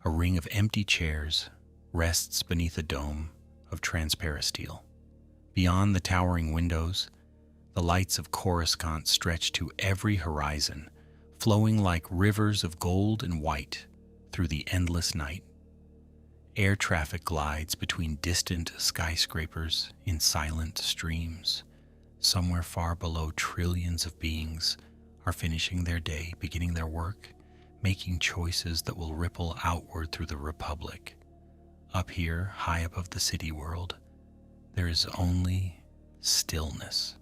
A ring of empty chairs rests beneath a dome of transparent steel. Beyond the towering windows, the lights of Coruscant stretch to every horizon, flowing like rivers of gold and white through the endless night. Air traffic glides between distant skyscrapers in silent streams. Somewhere far below, trillions of beings are finishing their day, beginning their work, making choices that will ripple outward through the Republic. Up here, high above the city world, there is only stillness.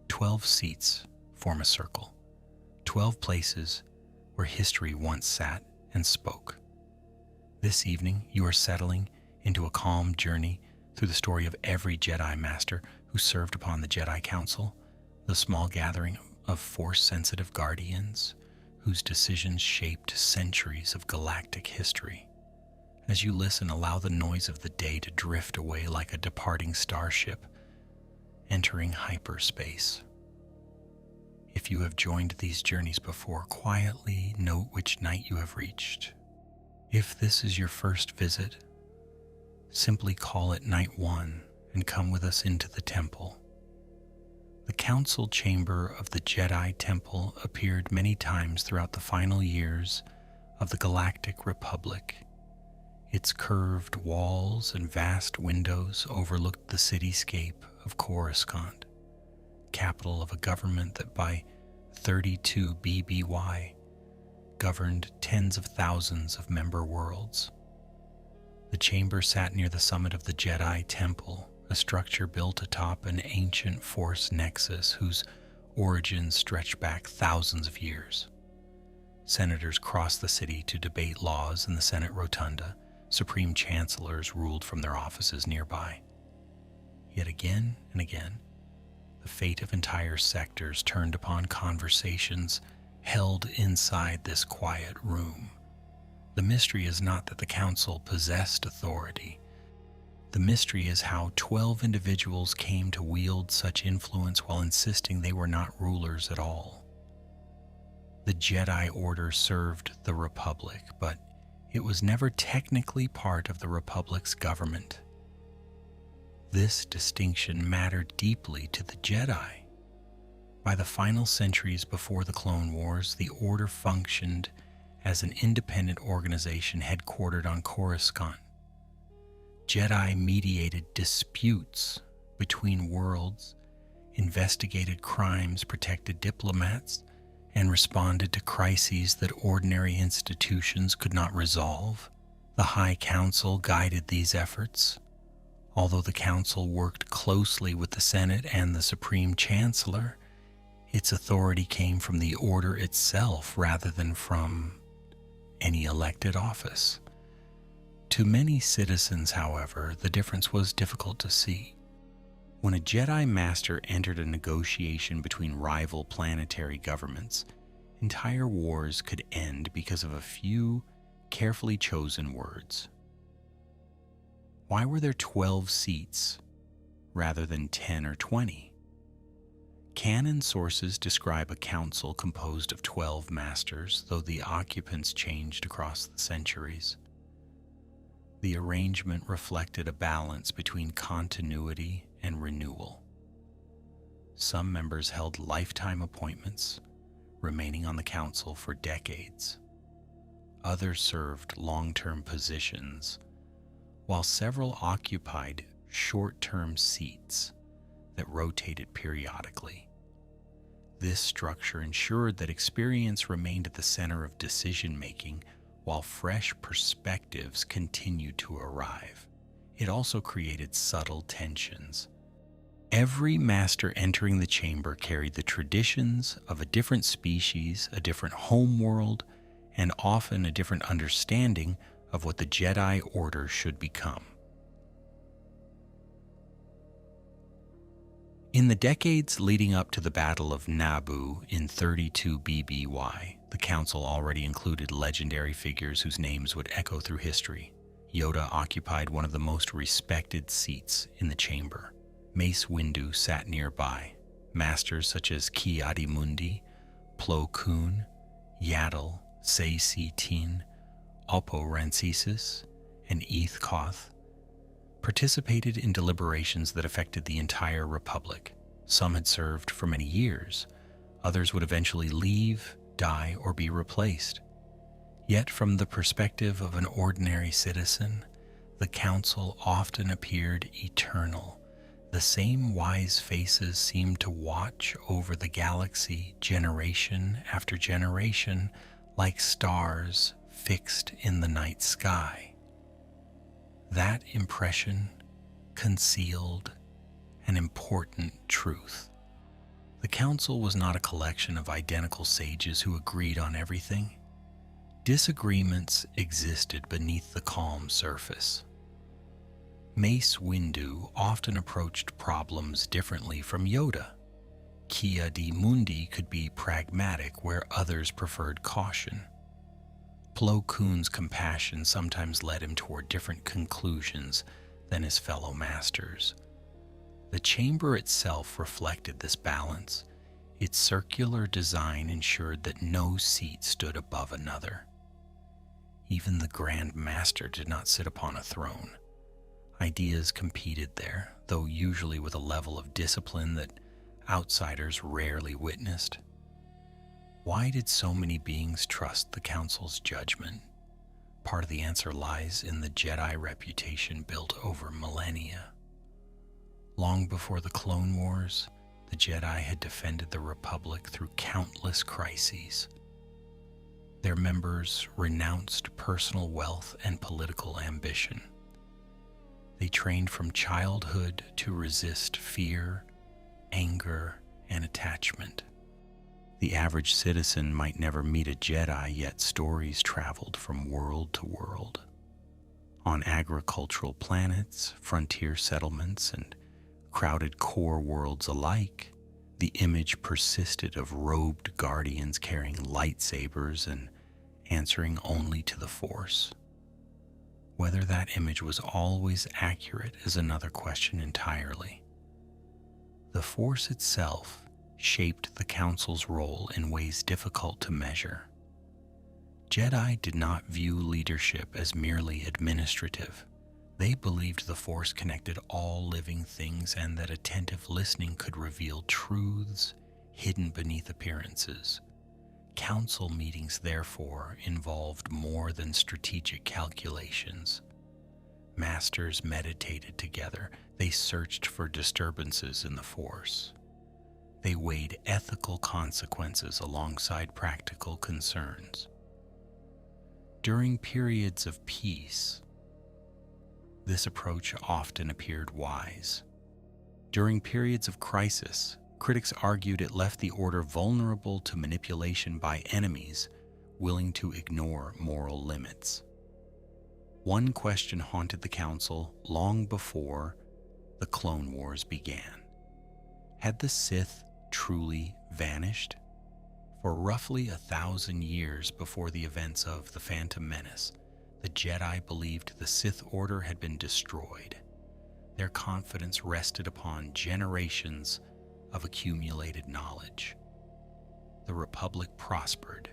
12 seats form a circle. 12 places where history once sat and spoke. This evening, you are settling into a calm journey through the story of every Jedi Master who served upon the Jedi Council, the small gathering of Force-sensitive guardians whose decisions shaped centuries of galactic history. As you listen, allow the noise of the day to drift away like a departing starship entering hyperspace. If you have joined these journeys before, quietly note which night you have reached. If this is your first visit, simply call it Night 1 and come with us into the temple. The council chamber of the Jedi Temple appeared many times throughout the final years of the Galactic Republic. Its curved walls and vast windows overlooked the cityscape of Coruscant, capital of a government that by 32 BBY governed tens of thousands of member worlds. The chamber sat near the summit of the Jedi Temple, a structure built atop an ancient Force nexus whose origins stretch back thousands of years. Senators crossed the city to debate laws in the Senate Rotunda. Supreme chancellors ruled from their offices nearby. Yet again and again, the fate of entire sectors turned upon conversations held inside this quiet room. The mystery is not that the council possessed authority. The mystery is how 12 individuals came to wield such influence while insisting they were not rulers at all. The Jedi Order served the Republic, but it was never technically part of the Republic's government. This distinction mattered deeply to the Jedi. By the final centuries before the Clone Wars, the Order functioned as an independent organization headquartered on Coruscant. Jedi mediated disputes between worlds, investigated crimes, protected diplomats, and responded to crises that ordinary institutions could not resolve. The High Council guided these efforts. Although the Council worked closely with the Senate and the Supreme Chancellor, its authority came from the Order itself rather than from any elected office. To many citizens, however, the difference was difficult to see. When a Jedi Master entered a negotiation between rival planetary governments, entire wars could end because of a few carefully chosen words. Why were there 12 seats rather than 10 or 20? Canon sources describe a council composed of 12 masters, though the occupants changed across the centuries. The arrangement reflected a balance between continuity and renewal. Some members held lifetime appointments, remaining on the council for decades. Others served long-term positions, while several occupied short-term seats that rotated periodically. This structure ensured that experience remained at the center of decision-making while fresh perspectives continued to arrive. It also created subtle tensions. Every master entering the chamber carried the traditions of a different species, a different homeworld, and often a different understanding of what the Jedi Order should become. In the decades leading up to the Battle of Naboo in 32 BBY, the Council already included legendary figures whose names would echo through history. Yoda occupied one of the most respected seats in the chamber. Mace Windu sat nearby. Masters such as Ki-Adi-Mundi, Plo Koon, Yaddle, Sei-Si Tin Oppo and Eth Koth, participated in deliberations that affected the entire Republic. Some had served for many years, others would eventually leave, die, or be replaced. Yet from the perspective of an ordinary citizen, the council often appeared eternal. The same wise faces seemed to watch over the galaxy generation after generation, like stars fixed in the night sky. That impression concealed an important truth. The council was not a collection of identical sages who agreed on everything. Disagreements existed beneath the calm surface. Mace Windu often approached problems differently from Yoda. Kia di Mundi could be pragmatic where others preferred caution. Plo Koon's compassion sometimes led him toward different conclusions than his fellow masters. The chamber itself reflected this balance. Its circular design ensured that no seat stood above another. Even the Grand Master did not sit upon a throne. Ideas competed there, though usually with a level of discipline that outsiders rarely witnessed. Why did so many beings trust the Council's judgment? Part of the answer lies in the Jedi reputation built over millennia. Long before the Clone Wars, the Jedi had defended the Republic through countless crises. Their members renounced personal wealth and political ambition. They trained from childhood to resist fear, anger, and attachment. The average citizen might never meet a Jedi, yet stories traveled from world to world. On agricultural planets, frontier settlements, and crowded core worlds alike, the image persisted of robed guardians carrying lightsabers and answering only to the Force. Whether that image was always accurate is another question entirely. The Force itself shaped the Council's role in ways difficult to measure. Jedi did not view leadership as merely administrative. They believed the Force connected all living things and that attentive listening could reveal truths hidden beneath appearances. Council meetings, therefore, involved more than strategic calculations. Masters meditated together. They searched for disturbances in the Force. They weighed ethical consequences alongside practical concerns. During periods of peace, this approach often appeared wise. During periods of crisis, critics argued it left the Order vulnerable to manipulation by enemies willing to ignore moral limits. One question haunted the Council long before the Clone Wars began. Had the Sith truly vanished? For roughly 1,000 years before the events of The Phantom Menace, the Jedi believed the Sith Order had been destroyed. Their confidence rested upon generations of accumulated knowledge. The Republic prospered.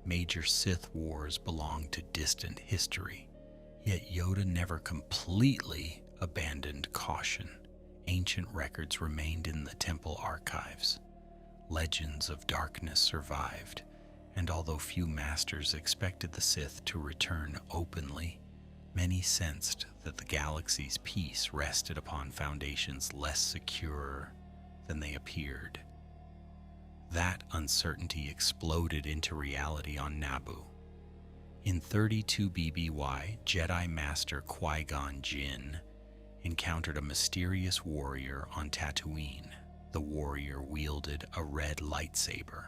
Major Sith wars belonged to distant history. Yet Yoda never completely abandoned caution. Ancient records remained in the temple archives. Legends of darkness survived, and although few masters expected the Sith to return openly, many sensed that the galaxy's peace rested upon foundations less secure than they appeared. That uncertainty exploded into reality on Naboo. In 32 BBY, Jedi Master Qui-Gon Jinn encountered a mysterious warrior on Tatooine. The warrior wielded a red lightsaber.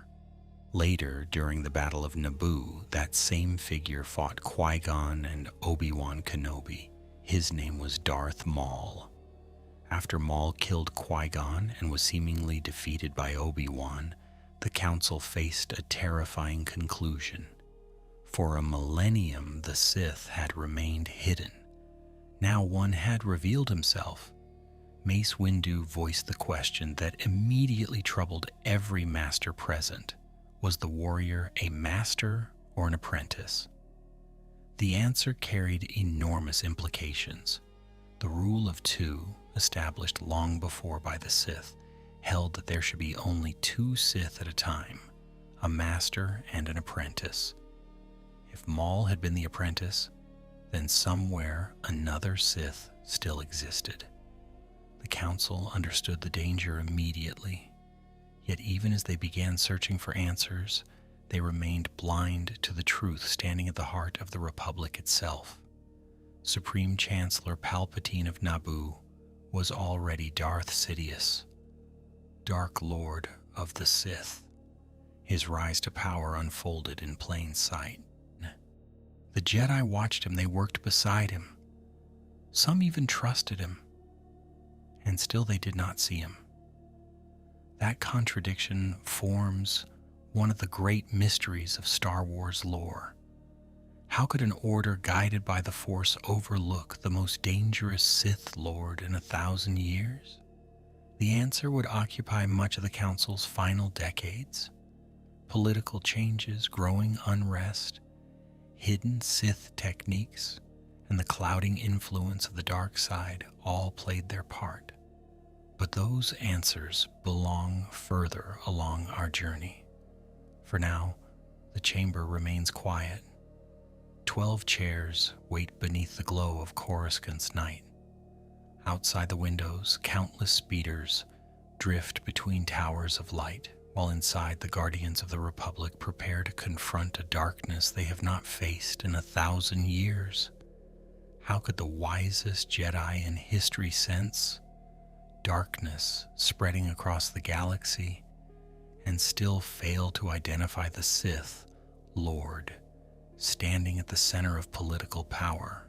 Later, during the Battle of Naboo, that same figure fought Qui-Gon and Obi-Wan Kenobi. His name was Darth Maul. After Maul killed Qui-Gon and was seemingly defeated by Obi-Wan, the Council faced a terrifying conclusion. For a millennium, the Sith had remained hidden. Now one had revealed himself. Mace Windu voiced the question that immediately troubled every master present. Was the warrior a master or an apprentice? The answer carried enormous implications. The rule of two, established long before by the Sith, held that there should be only two Sith at a time, a master and an apprentice. If Maul had been the apprentice, then somewhere another Sith still existed. The Council understood the danger immediately, yet even as they began searching for answers, they remained blind to the truth standing at the heart of the Republic itself. Supreme Chancellor Palpatine of Naboo was already Darth Sidious, Dark Lord of the Sith. His rise to power unfolded in plain sight. The Jedi watched him, they worked beside him. Some even trusted him, and still they did not see him. That contradiction forms one of the great mysteries of Star Wars lore. How could an order guided by the Force overlook the most dangerous Sith Lord in 1,000 years? The answer would occupy much of the Council's final decades. Political changes, growing unrest, hidden Sith techniques, and the clouding influence of the dark side all played their part. But those answers belong further along our journey. For now, the chamber remains quiet. 12 chairs wait beneath the glow of Coruscant's night. Outside the windows, countless speeders drift between towers of light, while inside the Guardians of the Republic prepare to confront a darkness they have not faced in 1,000 years. How could the wisest Jedi in history sense darkness spreading across the galaxy and still fail to identify the Sith Lord standing at the center of political power?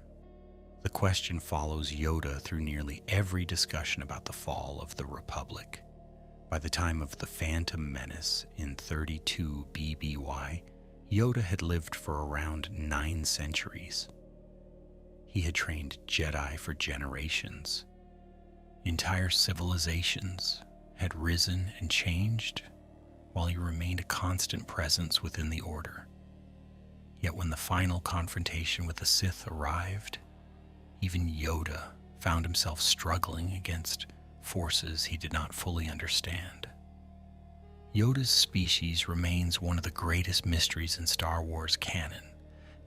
The question follows Yoda through nearly every discussion about the fall of the Republic. By the time of the Phantom Menace in 32 BBY, Yoda had lived for around 9 centuries. He had trained Jedi for generations. Entire civilizations had risen and changed, while he remained a constant presence within the Order. Yet when the final confrontation with the Sith arrived, even Yoda found himself struggling against forces he did not fully understand. Yoda's species remains one of the greatest mysteries in Star Wars canon.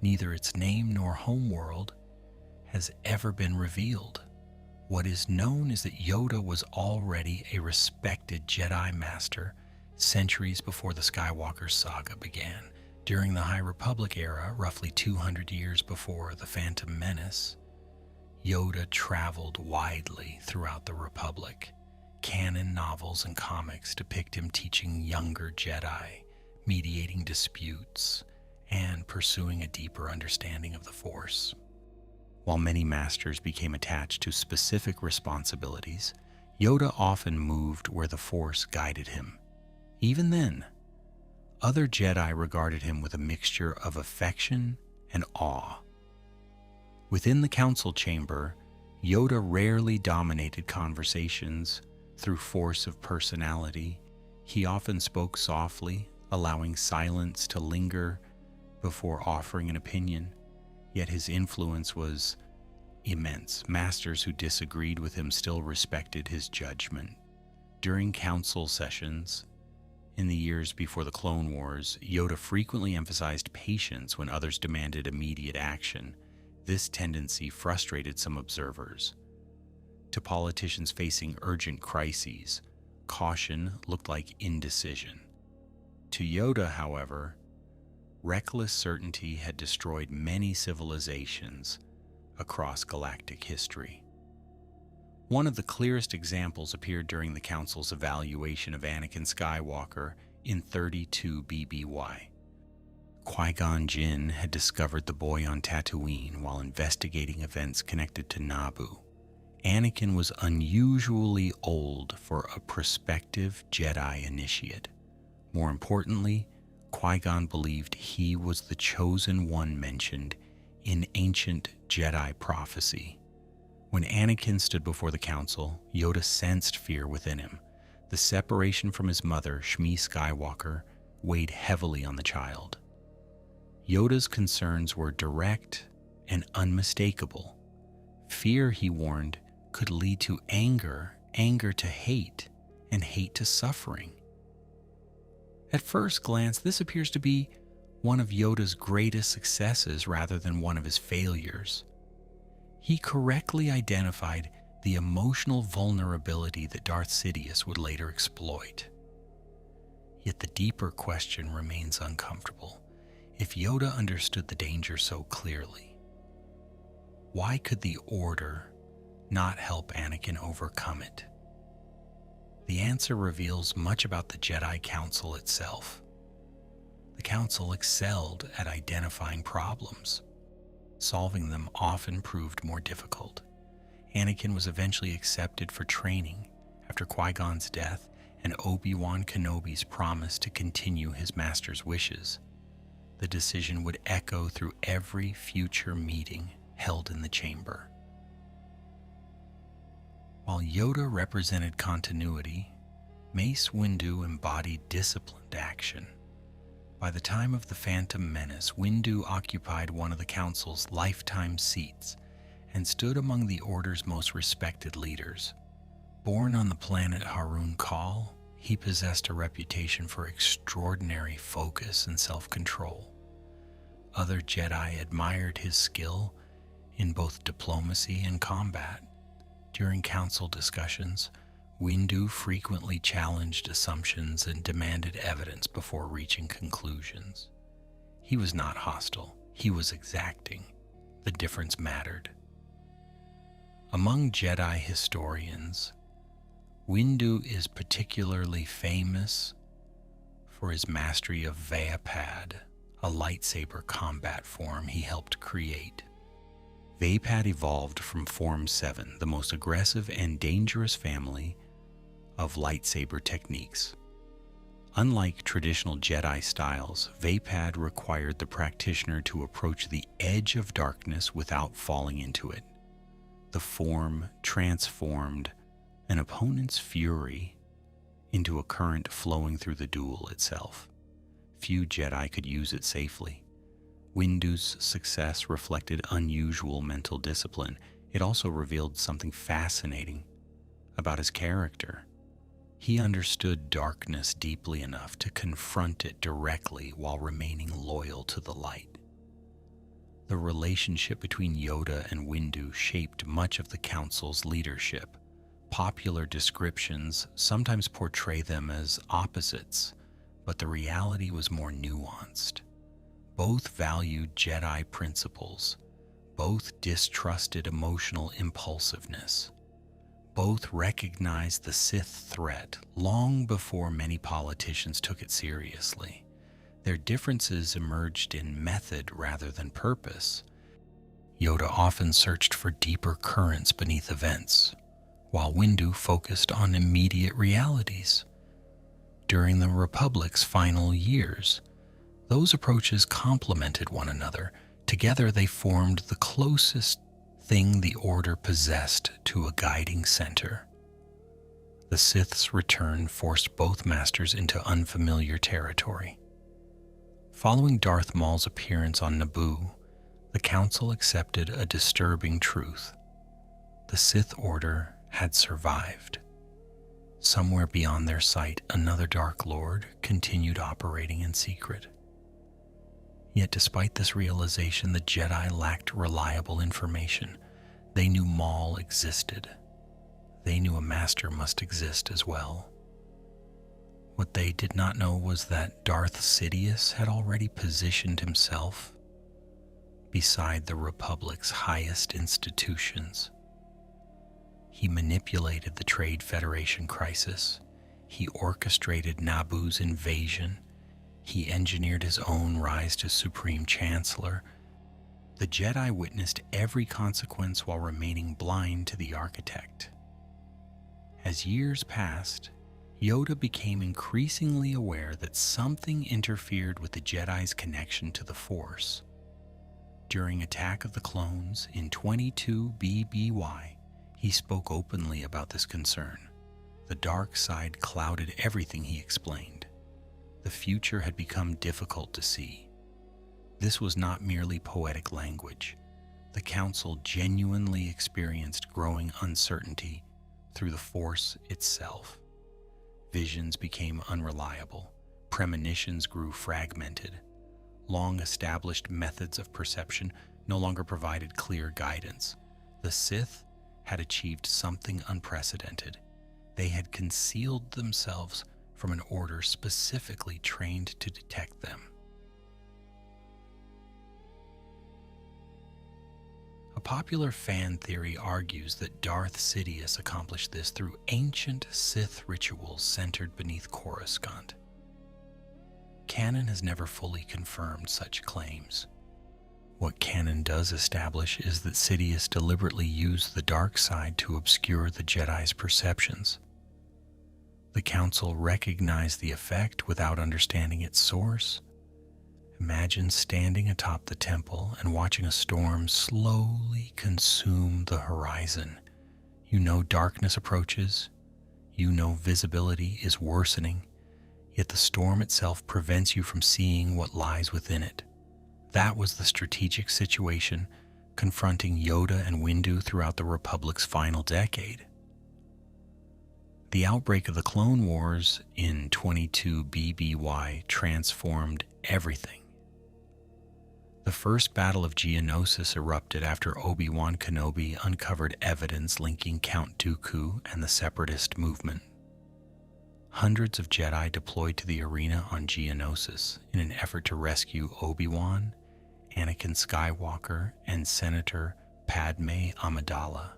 Neither its name nor homeworld has ever been revealed. What is known is that Yoda was already a respected Jedi Master centuries before the Skywalker saga began. During the High Republic era, roughly 200 years before the Phantom Menace, Yoda traveled widely throughout the Republic. Canon novels and comics depict him teaching younger Jedi, mediating disputes, and pursuing a deeper understanding of the Force. While many masters became attached to specific responsibilities, Yoda often moved where the Force guided him. Even then, other Jedi regarded him with a mixture of affection and awe. Within the council chamber, Yoda rarely dominated conversations through force of personality. He often spoke softly, allowing silence to linger before offering an opinion. Yet his influence was immense. Masters who disagreed with him still respected his judgment. During council sessions, in the years before the Clone Wars, Yoda frequently emphasized patience when others demanded immediate action. This tendency frustrated some observers. To politicians facing urgent crises, caution looked like indecision. To Yoda, however, reckless certainty had destroyed many civilizations across galactic history. One of the clearest examples appeared during the Council's evaluation of Anakin Skywalker in 32 BBY. Qui-Gon Jinn had discovered the boy on Tatooine while investigating events connected to Naboo. Anakin was unusually old for a prospective Jedi initiate. More importantly, Qui-Gon believed he was the chosen one mentioned in ancient Jedi prophecy. When Anakin stood before the council, Yoda sensed fear within him. The separation from his mother, Shmi Skywalker, weighed heavily on the child. Yoda's concerns were direct and unmistakable. Fear, he warned, could lead to anger, anger to hate, and hate to suffering. At first glance, this appears to be one of Yoda's greatest successes rather than one of his failures. He correctly identified the emotional vulnerability that Darth Sidious would later exploit. Yet the deeper question remains uncomfortable. If Yoda understood the danger so clearly, why could the Order not help Anakin overcome it? The answer reveals much about the Jedi Council itself. The Council excelled at identifying problems. Solving them often proved more difficult. Anakin was eventually accepted for training after Qui-Gon's death and Obi-Wan Kenobi's promise to continue his master's wishes. The decision would echo through every future meeting held in the chamber. While Yoda represented continuity, Mace Windu embodied disciplined action. By the time of the Phantom Menace, Windu occupied one of the Council's lifetime seats and stood among the Order's most respected leaders. Born on the planet Harun Kal, he possessed a reputation for extraordinary focus and self-control. Other Jedi admired his skill in both diplomacy and combat. During council discussions, Windu frequently challenged assumptions and demanded evidence before reaching conclusions. He was not hostile, he was exacting. The difference mattered. Among Jedi historians, Windu is particularly famous for his mastery of Vaapad, a lightsaber combat form he helped create. Vaapad evolved from Form 7, the most aggressive and dangerous family of lightsaber techniques. Unlike traditional Jedi styles, Vaapad required the practitioner to approach the edge of darkness without falling into it. The form transformed an opponent's fury into a current flowing through the duel itself. Few Jedi could use it safely. Windu's success reflected unusual mental discipline. It also revealed something fascinating about his character. He understood darkness deeply enough to confront it directly while remaining loyal to the light. The relationship between Yoda and Windu shaped much of the Council's leadership. Popular descriptions sometimes portray them as opposites, but the reality was more nuanced. Both valued Jedi principles. Both distrusted emotional impulsiveness. Both recognized the Sith threat long before many politicians took it seriously. Their differences emerged in method rather than purpose. Yoda often searched for deeper currents beneath events, while Windu focused on immediate realities. During the Republic's final years, those approaches complemented one another. Together they formed the closest thing the Order possessed to a guiding center. The Sith's return forced both masters into unfamiliar territory. Following Darth Maul's appearance on Naboo, the Council accepted a disturbing truth. The Sith Order had survived. Somewhere beyond their sight, another Dark Lord continued operating in secret. Yet despite this realization, the Jedi lacked reliable information. They knew Maul existed. They knew a master must exist as well. What they did not know was that Darth Sidious had already positioned himself beside the Republic's highest institutions. He manipulated the Trade Federation crisis. He orchestrated Naboo's invasion. He engineered his own rise to Supreme Chancellor. The Jedi witnessed every consequence while remaining blind to the architect. As years passed, Yoda became increasingly aware that something interfered with the Jedi's connection to the Force. During Attack of the Clones in 22 BBY, he spoke openly about this concern. The dark side clouded everything he explained. The future had become difficult to see. This was not merely poetic language. the Council genuinely experienced growing uncertainty through the Force itself. Visions became unreliable, premonitions grew fragmented, long-established methods of perception no longer provided clear guidance. The Sith had achieved something unprecedented. They had concealed themselves from an order specifically trained to detect them. A popular fan theory argues that Darth Sidious accomplished this through ancient Sith rituals centered beneath Coruscant. Canon has never fully confirmed such claims. What canon does establish is that Sidious deliberately used the dark side to obscure the Jedi's perceptions. The Council recognized the effect without understanding its source. Imagine standing atop the temple and watching a storm slowly consume the horizon. You know darkness approaches. You know visibility is worsening. Yet the storm itself prevents you from seeing what lies within it. That was the strategic situation confronting Yoda and Windu throughout the Republic's final decade. The outbreak of the Clone Wars in 22 BBY transformed everything. The first Battle of Geonosis erupted after Obi-Wan Kenobi uncovered evidence linking Count Dooku and the Separatist movement. Hundreds of Jedi deployed to the arena on Geonosis in an effort to rescue Obi-Wan, Anakin Skywalker, and Senator Padme Amidala.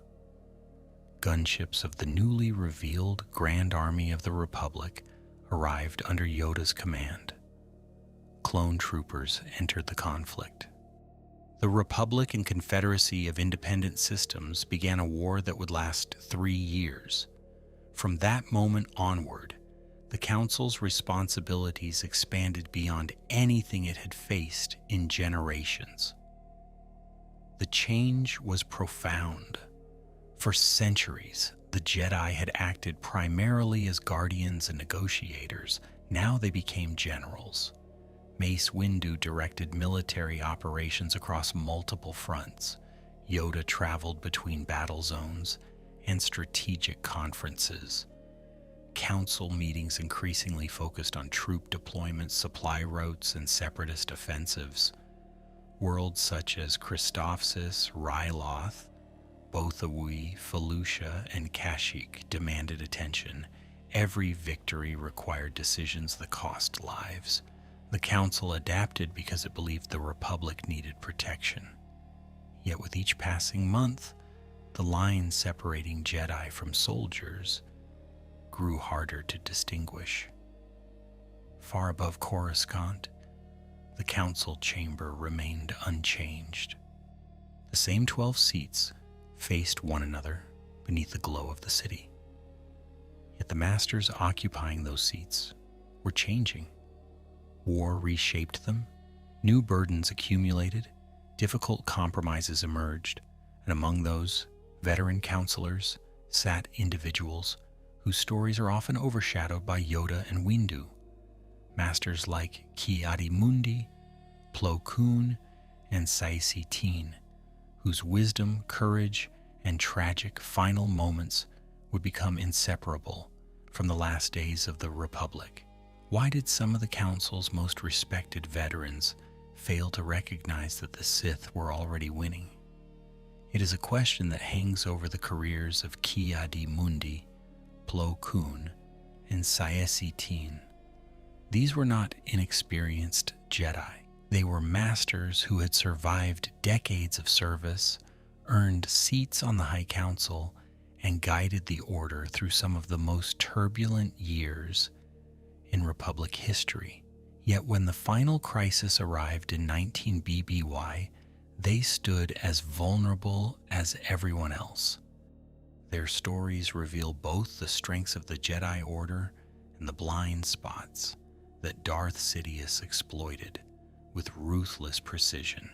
Gunships of the newly revealed Grand Army of the Republic arrived under Yoda's command. Clone troopers entered the conflict. The Republic and Confederacy of Independent Systems began a war that would last 3 years. From that moment onward, the Council's responsibilities expanded beyond anything it had faced in generations. The change was profound. For centuries, the Jedi had acted primarily as guardians and negotiators. Now they became generals. Mace Windu directed military operations across multiple fronts. Yoda traveled between battle zones and strategic conferences. Council meetings increasingly focused on troop deployments, supply routes, and separatist offensives. Worlds such as Christophsis, Ryloth, Bothawui, Felucia, and Kashyyyk demanded attention. Every victory required decisions that cost lives. The Council adapted because it believed the Republic needed protection. Yet with each passing month, the line separating Jedi from soldiers grew harder to distinguish. Far above Coruscant, the Council chamber remained unchanged. The same 12 seats faced one another beneath the glow of the city. Yet the masters occupying those seats were changing. War reshaped them, new burdens accumulated, difficult compromises emerged, and among those veteran counselors sat individuals whose stories are often overshadowed by Yoda and Windu. Masters like Ki-Adi-Mundi, Plo Koon, and Saesee Tiin, whose wisdom, courage, and tragic final moments would become inseparable from the last days of the Republic. Why did some of the Council's most respected veterans fail to recognize that the Sith were already winning? It is a question that hangs over the careers of Ki-Adi-Mundi, Plo Koon, and Saesee Tiin. These were not inexperienced Jedi. They were masters who had survived decades of service, earned seats on the High Council, and guided the Order through some of the most turbulent years in Republic history. Yet when the final crisis arrived in 19 BBY, they stood as vulnerable as everyone else. Their stories reveal both the strengths of the Jedi Order and the blind spots that Darth Sidious exploited with ruthless precision.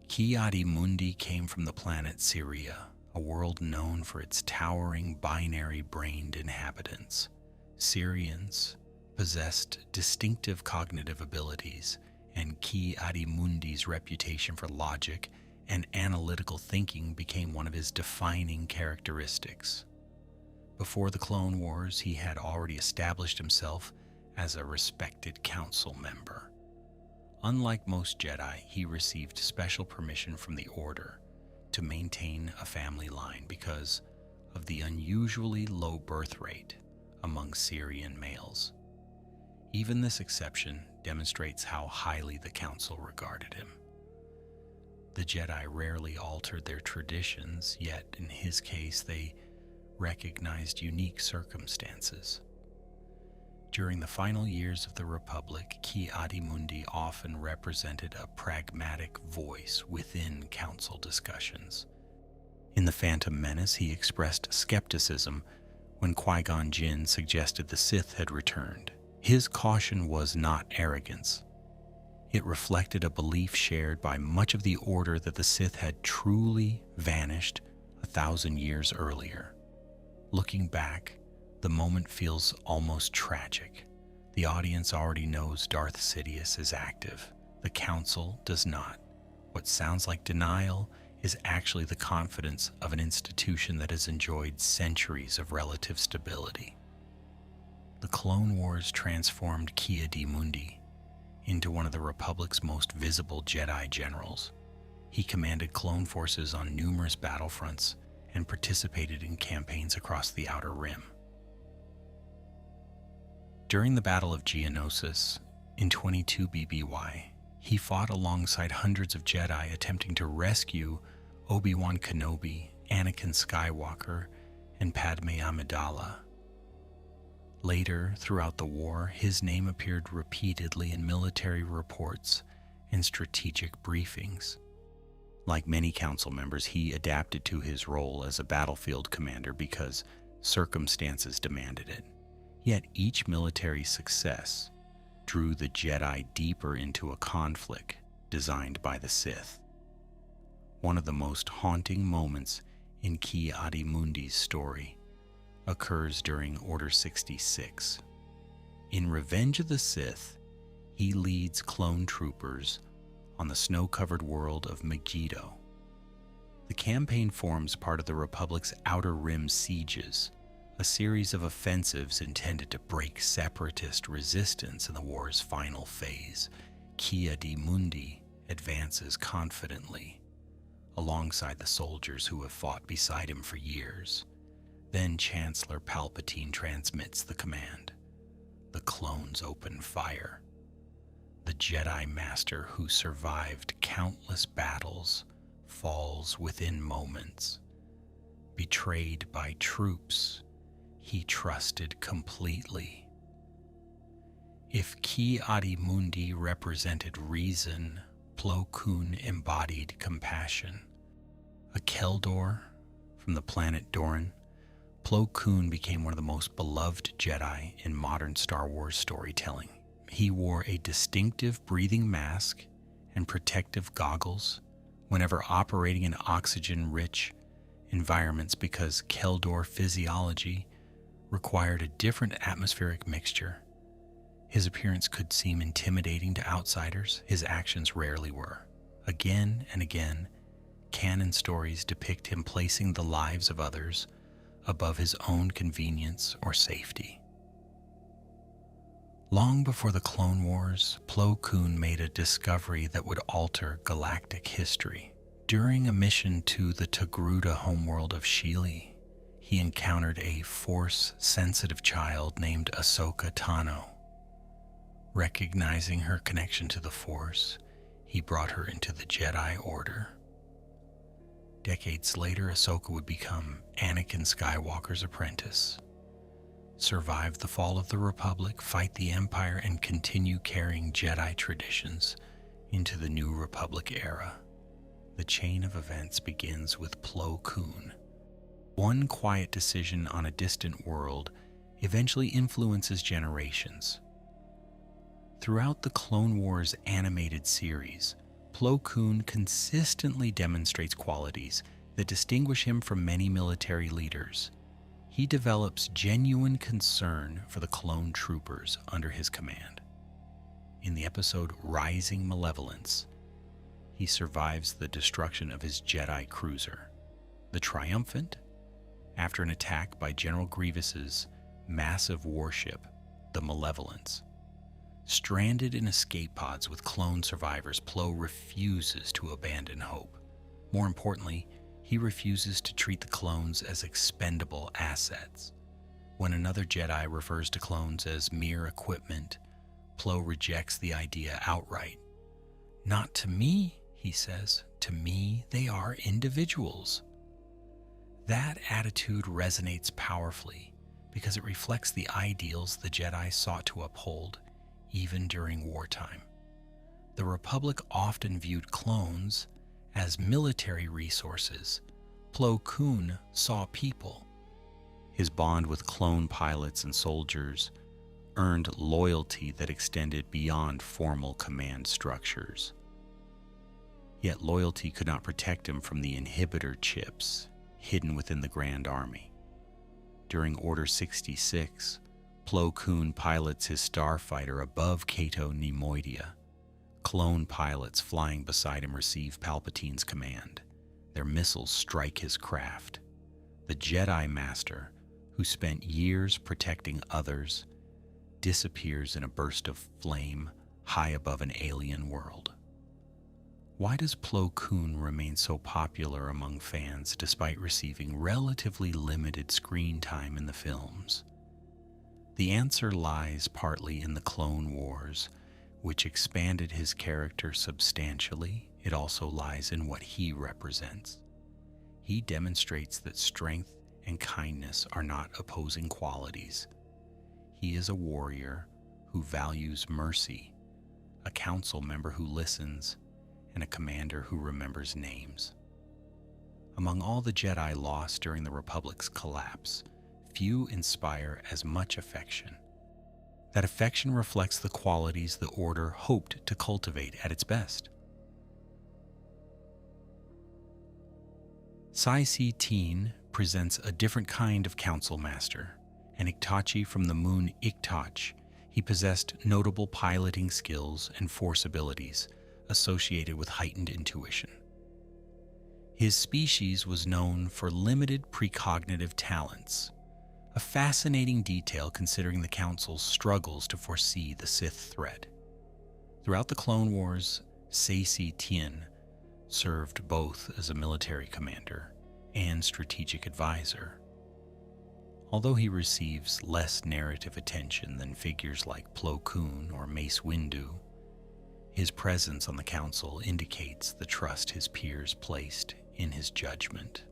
Ki-Adi-Mundi came from the planet Syria, a world known for its towering binary-brained inhabitants. Syrians possessed distinctive cognitive abilities, and Ki-Adi-Mundi's reputation for logic and analytical thinking became one of his defining characteristics. Before the Clone Wars, he had already established himself as a respected council member. Unlike most Jedi, he received special permission from the Order to maintain a family line because of the unusually low birth rate among Syrian males. Even this exception demonstrates how highly the Council regarded him. The Jedi rarely altered their traditions, yet in his case they recognized unique circumstances. During the final years of the Republic, Ki-Adi-Mundi often represented a pragmatic voice within Council discussions. In The Phantom Menace, he expressed skepticism when Qui-Gon Jinn suggested the Sith had returned. His caution was not arrogance. It reflected a belief shared by much of the Order that the Sith had truly vanished 1,000 years earlier. Looking back, the moment feels almost tragic. The audience already knows Darth Sidious is active. The Council does not. What sounds like denial is actually the confidence of an institution that has enjoyed centuries of relative stability. The Clone Wars transformed Ki-Adi-Mundi into one of the Republic's most visible Jedi generals. He commanded clone forces on numerous battlefronts and participated in campaigns across the Outer Rim. During the Battle of Geonosis in 22 BBY, he fought alongside hundreds of Jedi attempting to rescue Obi-Wan Kenobi, Anakin Skywalker, and Padme Amidala. Later, throughout the war, his name appeared repeatedly in military reports and strategic briefings. Like many council members, he adapted to his role as a battlefield commander because circumstances demanded it. Yet each military success drew the Jedi deeper into a conflict designed by the Sith. One of the most haunting moments in Ki-Adi-Mundi's story occurs during Order 66. In Revenge of the Sith, he leads clone troopers on the snow-covered world of Megiddo. The campaign forms part of the Republic's Outer Rim sieges, a series of offensives intended to break separatist resistance in the war's final phase. Ki-Adi-Mundi advances confidently, alongside the soldiers who have fought beside him for years. Then Chancellor Palpatine transmits the command. The clones open fire. The Jedi Master who survived countless battles falls within moments. Betrayed by troops he trusted completely. If Ki-Adi-Mundi represented reason, Plo Koon embodied compassion. A Keldor from the planet Doran, Plo Koon became one of the most beloved Jedi in modern Star Wars storytelling. He wore a distinctive breathing mask and protective goggles whenever operating in oxygen-rich environments because Keldor physiology required a different atmospheric mixture. His appearance could seem intimidating to outsiders. His actions rarely were. Again and again, canon stories depict him placing the lives of others above his own convenience or safety. Long before the Clone Wars, Plo Koon made a discovery that would alter galactic history. During a mission to the Togruta homeworld of Sheely, he encountered a Force-sensitive child named Ahsoka Tano. Recognizing her connection to the Force, he brought her into the Jedi Order. Decades later, Ahsoka would become Anakin Skywalker's apprentice, survive the fall of the Republic, fight the Empire, and continue carrying Jedi traditions into the New Republic era. The chain of events begins with Plo Koon. One quiet decision on a distant world eventually influences generations. Throughout the Clone Wars animated series, Plo Koon consistently demonstrates qualities that distinguish him from many military leaders. He develops genuine concern for the clone troopers under his command. In the episode Rising Malevolence, he survives the destruction of his Jedi cruiser, the Triumphant, after an attack by General Grievous's massive warship, the Malevolence. Stranded in escape pods with clone survivors, Plo refuses to abandon hope. More importantly, he refuses to treat the clones as expendable assets. When another Jedi refers to clones as mere equipment, Plo rejects the idea outright. "Not to me," he says. "To me, they are individuals." That attitude resonates powerfully because it reflects the ideals the Jedi sought to uphold even during wartime. The Republic often viewed clones as military resources. Plo Koon saw people. His bond with clone pilots and soldiers earned loyalty that extended beyond formal command structures. Yet loyalty could not protect him from the inhibitor chips hidden within the Grand Army. During Order 66, Plo Koon pilots his starfighter above Cato Neimoidia. Clone pilots flying beside him receive Palpatine's command. Their missiles strike his craft. The Jedi Master, who spent years protecting others, disappears in a burst of flame high above an alien world. Why does Plo Koon remain so popular among fans despite receiving relatively limited screen time in the films? The answer lies partly in the Clone Wars, which expanded his character substantially. It also lies in what he represents. He demonstrates that strength and kindness are not opposing qualities. He is a warrior who values mercy, a council member who listens, and a commander who remembers names. Among all the Jedi lost during the Republic's collapse, few inspire as much affection. That affection reflects the qualities the Order hoped to cultivate at its best. Saesee Tiin presents a different kind of council master. An Iktachi from the moon Iktach, he possessed notable piloting skills and force abilities associated with heightened intuition. His species was known for limited precognitive talents, a fascinating detail considering the Council's struggles to foresee the Sith threat. Throughout the Clone Wars, Saesee Tiin served both as a military commander and strategic advisor. Although he receives less narrative attention than figures like Plo Koon or Mace Windu, his presence on the Council indicates the trust his peers placed in his judgment.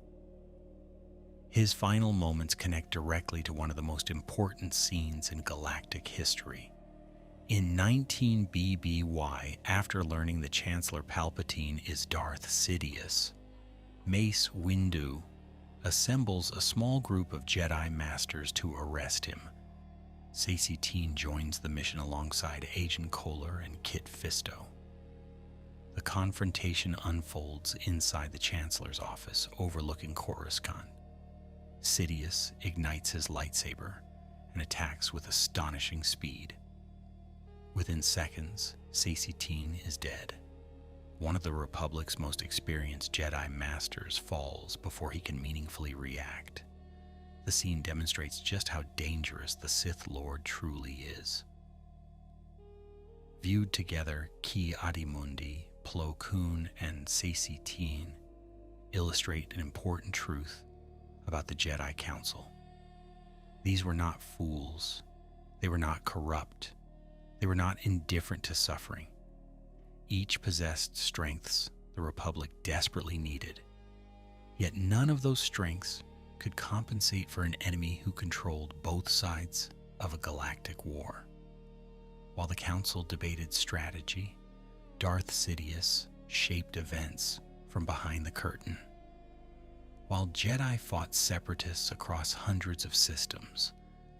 His final moments connect directly to one of the most important scenes in galactic history. In 19 BBY, after learning that Chancellor Palpatine is Darth Sidious, Mace Windu assembles a small group of Jedi Masters to arrest him. Saesee Tiin joins the mission alongside Agen Kohler and Kit Fisto. The confrontation unfolds inside the Chancellor's office overlooking Coruscant. Sidious ignites his lightsaber and attacks with astonishing speed. Within seconds, Saesee Tiin is dead. One of the Republic's most experienced Jedi Masters falls before he can meaningfully react. The scene demonstrates just how dangerous the Sith Lord truly is. Viewed together, Ki-Adi-Mundi, Plo Koon, and Saesee Tiin illustrate an important truth about the Jedi Council. These were not fools. They were not corrupt. They were not indifferent to suffering. Each possessed strengths the Republic desperately needed. Yet none of those strengths could compensate for an enemy who controlled both sides of a galactic war. While the Council debated strategy, Darth Sidious shaped events from behind the curtain. While Jedi fought separatists across hundreds of systems,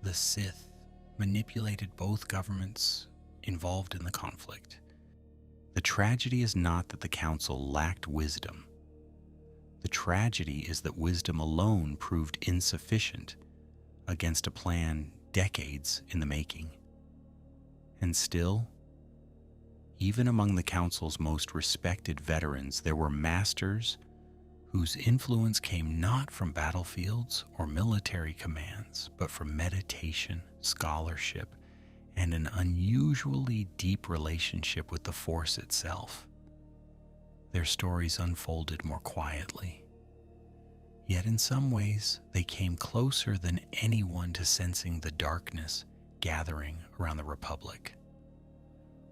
the Sith manipulated both governments involved in the conflict. The tragedy is not that the Council lacked wisdom. The tragedy is that wisdom alone proved insufficient against a plan decades in the making. And still, Even among the Council's most respected veterans, there were masters whose influence came not from battlefields or military commands, but from meditation, scholarship, and an unusually deep relationship with the Force itself. Their stories unfolded more quietly. Yet in some ways, they came closer than anyone to sensing the darkness gathering around the Republic.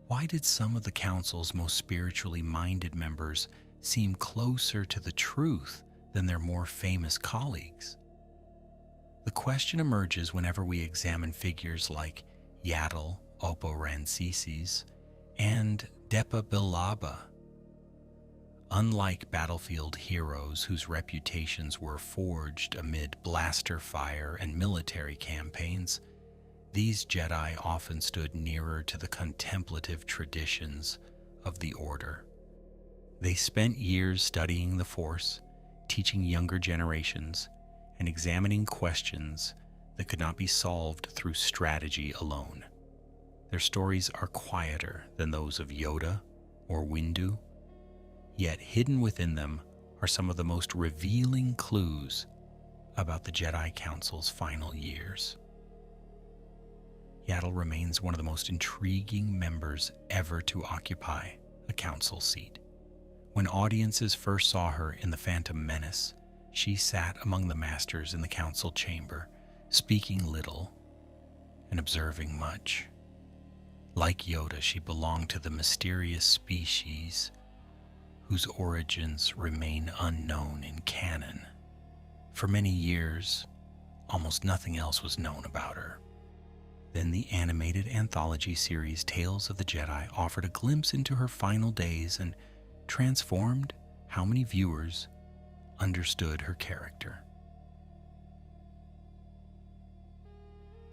Why did some of the Council's most spiritually minded members seem closer to the truth than their more famous colleagues? The question emerges whenever we examine figures like Yaddle Obo-Rancisis and Depa Billaba. Unlike battlefield heroes whose reputations were forged amid blaster fire and military campaigns, these Jedi often stood nearer to the contemplative traditions of the Order. They spent years studying the Force, teaching younger generations, and examining questions that could not be solved through strategy alone. Their stories are quieter than those of Yoda or Windu, yet hidden within them are some of the most revealing clues about the Jedi Council's final years. Yaddle remains one of the most intriguing members ever to occupy a council seat. When audiences first saw her in The Phantom Menace, she sat among the masters in the council chamber, speaking little and observing much. Like Yoda, she belonged to the mysterious species whose origins remain unknown in canon. For many years, almost nothing else was known about her. Then the animated anthology series Tales of the Jedi offered a glimpse into her final days and transformed how many viewers understood her character.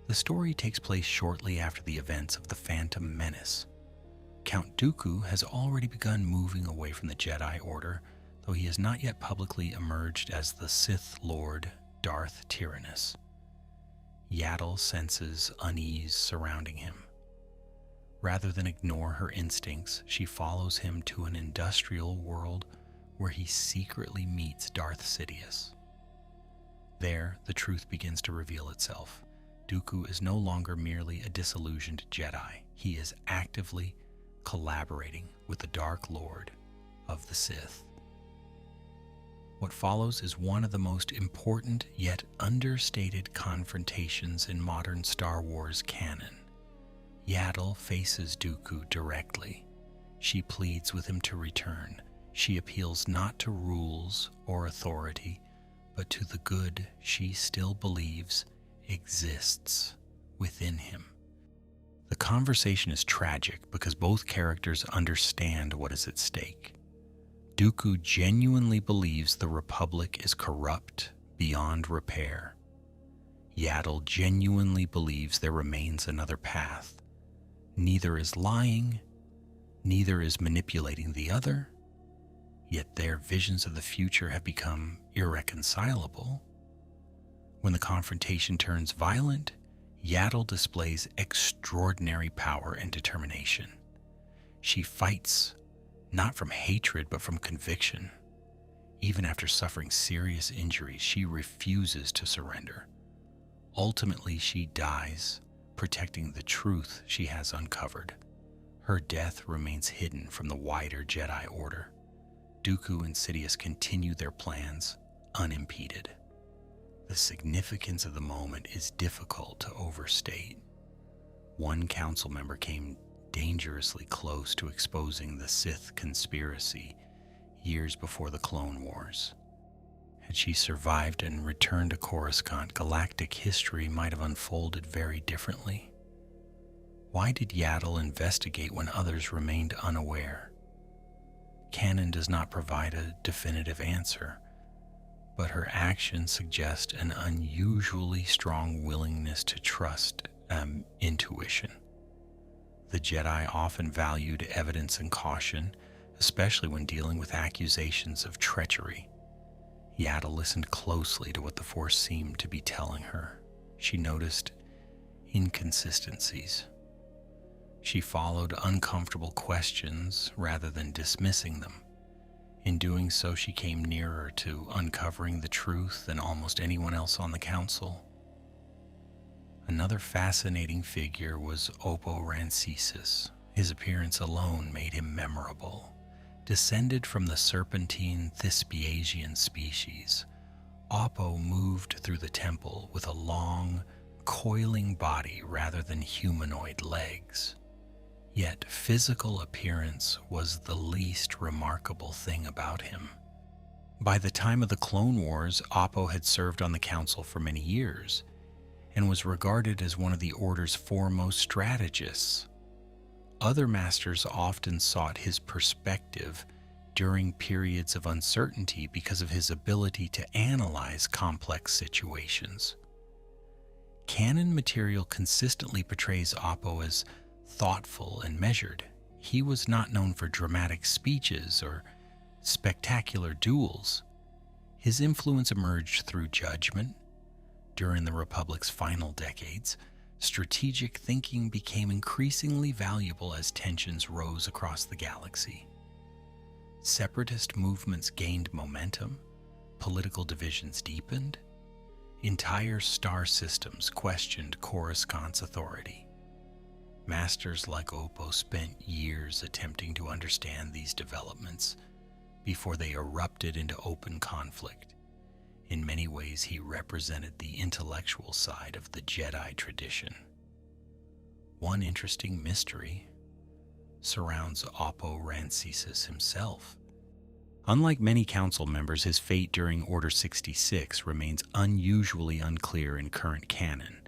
The story takes place shortly after the events of The Phantom Menace. Count Dooku has already begun moving away from the Jedi Order, though he has not yet publicly emerged as the Sith Lord Darth Tyrannus. Yaddle senses unease surrounding him. Rather than ignore her instincts, she follows him to an industrial world where he secretly meets Darth Sidious. There, the truth begins to reveal itself. Dooku is no longer merely a disillusioned Jedi. He is actively collaborating with the Dark Lord of the Sith. What follows is one of the most important yet understated confrontations in modern Star Wars canon. Yaddle faces Dooku directly. She pleads with him to return. She appeals not to rules or authority, but to the good she still believes exists within him. The conversation is tragic because both characters understand what is at stake. Dooku genuinely believes the Republic is corrupt beyond repair. Yaddle genuinely believes there remains another path. Neither is lying, neither is manipulating the other, yet their visions of the future have become irreconcilable. When the confrontation turns violent, Yaddle displays extraordinary power and determination. She fights not from hatred but from conviction. Even after suffering serious injuries, she refuses to surrender. Ultimately, she dies, protecting the truth she has uncovered. Her death remains hidden from the wider Jedi Order. Dooku and Sidious continue their plans unimpeded. The significance of the moment is difficult to overstate. One council member came dangerously close to exposing the Sith conspiracy years before the Clone Wars. Had she survived and returned to Coruscant, galactic history might have unfolded very differently. Why did Yaddle investigate when others remained unaware? Canon does not provide a definitive answer, but her actions suggest an unusually strong willingness to trust intuition. The Jedi often valued evidence and caution, especially when dealing with accusations of treachery. Yaddle listened closely to what the Force seemed to be telling her. She noticed inconsistencies. She followed uncomfortable questions rather than dismissing them. In doing so, she came nearer to uncovering the truth than almost anyone else on the council. Another fascinating figure was Obo-Rancisis. His appearance alone made him memorable. Descended from the serpentine Thespiasian species, Oppo moved through the temple with a long, coiling body rather than humanoid legs. Yet physical appearance was the least remarkable thing about him. By the time of the Clone Wars, Oppo had served on the council for many years and was regarded as one of the Order's foremost strategists. Other masters often sought his perspective during periods of uncertainty because of his ability to analyze complex situations. Canon material consistently portrays Oppo as thoughtful and measured. He was not known for dramatic speeches or spectacular duels. His influence emerged through judgment. During the Republic's final decades, strategic thinking became increasingly valuable as tensions rose across the galaxy. Separatist movements gained momentum, political divisions deepened, entire star systems questioned Coruscant's authority. Masters like Oppo spent years attempting to understand these developments before they erupted into open conflict. In many ways, he represented the intellectual side of the Jedi tradition. One interesting mystery surrounds Obo-Rancisis himself. Unlike many council members, his fate during Order 66 remains unusually unclear in current canon.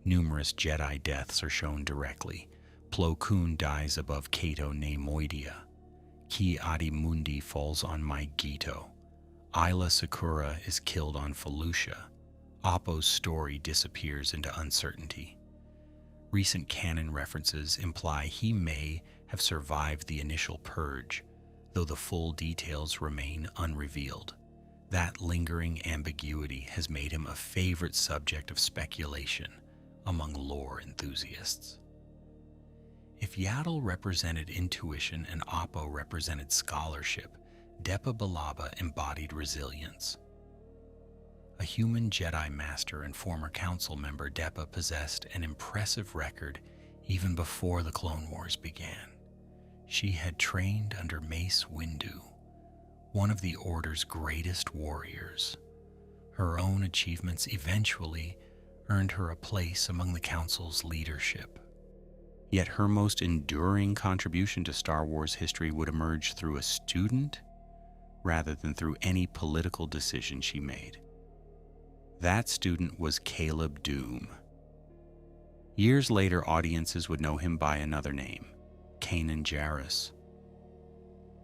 Numerous Jedi deaths are shown directly. Plo Koon dies above Cato Neimoidia. Ki Adi Mundi falls on Maigito. Isla Sakura is killed on Felucia. Oppo's story disappears into uncertainty. Recent canon references imply he may have survived the initial purge, though the full details remain unrevealed. That lingering ambiguity has made him a favorite subject of speculation among lore enthusiasts. If Yaddle represented intuition and Oppo represented scholarship, Depa Billaba embodied resilience. A human Jedi Master and former council member, Depa possessed an impressive record even before the Clone Wars began. She had trained under Mace Windu, one of the Order's greatest warriors. Her own achievements eventually earned her a place among the Council's leadership. Yet her most enduring contribution to Star Wars history would emerge through a student rather than through any political decision she made. That student was Caleb Dume. Years later, audiences would know him by another name, Kanan Jarrus.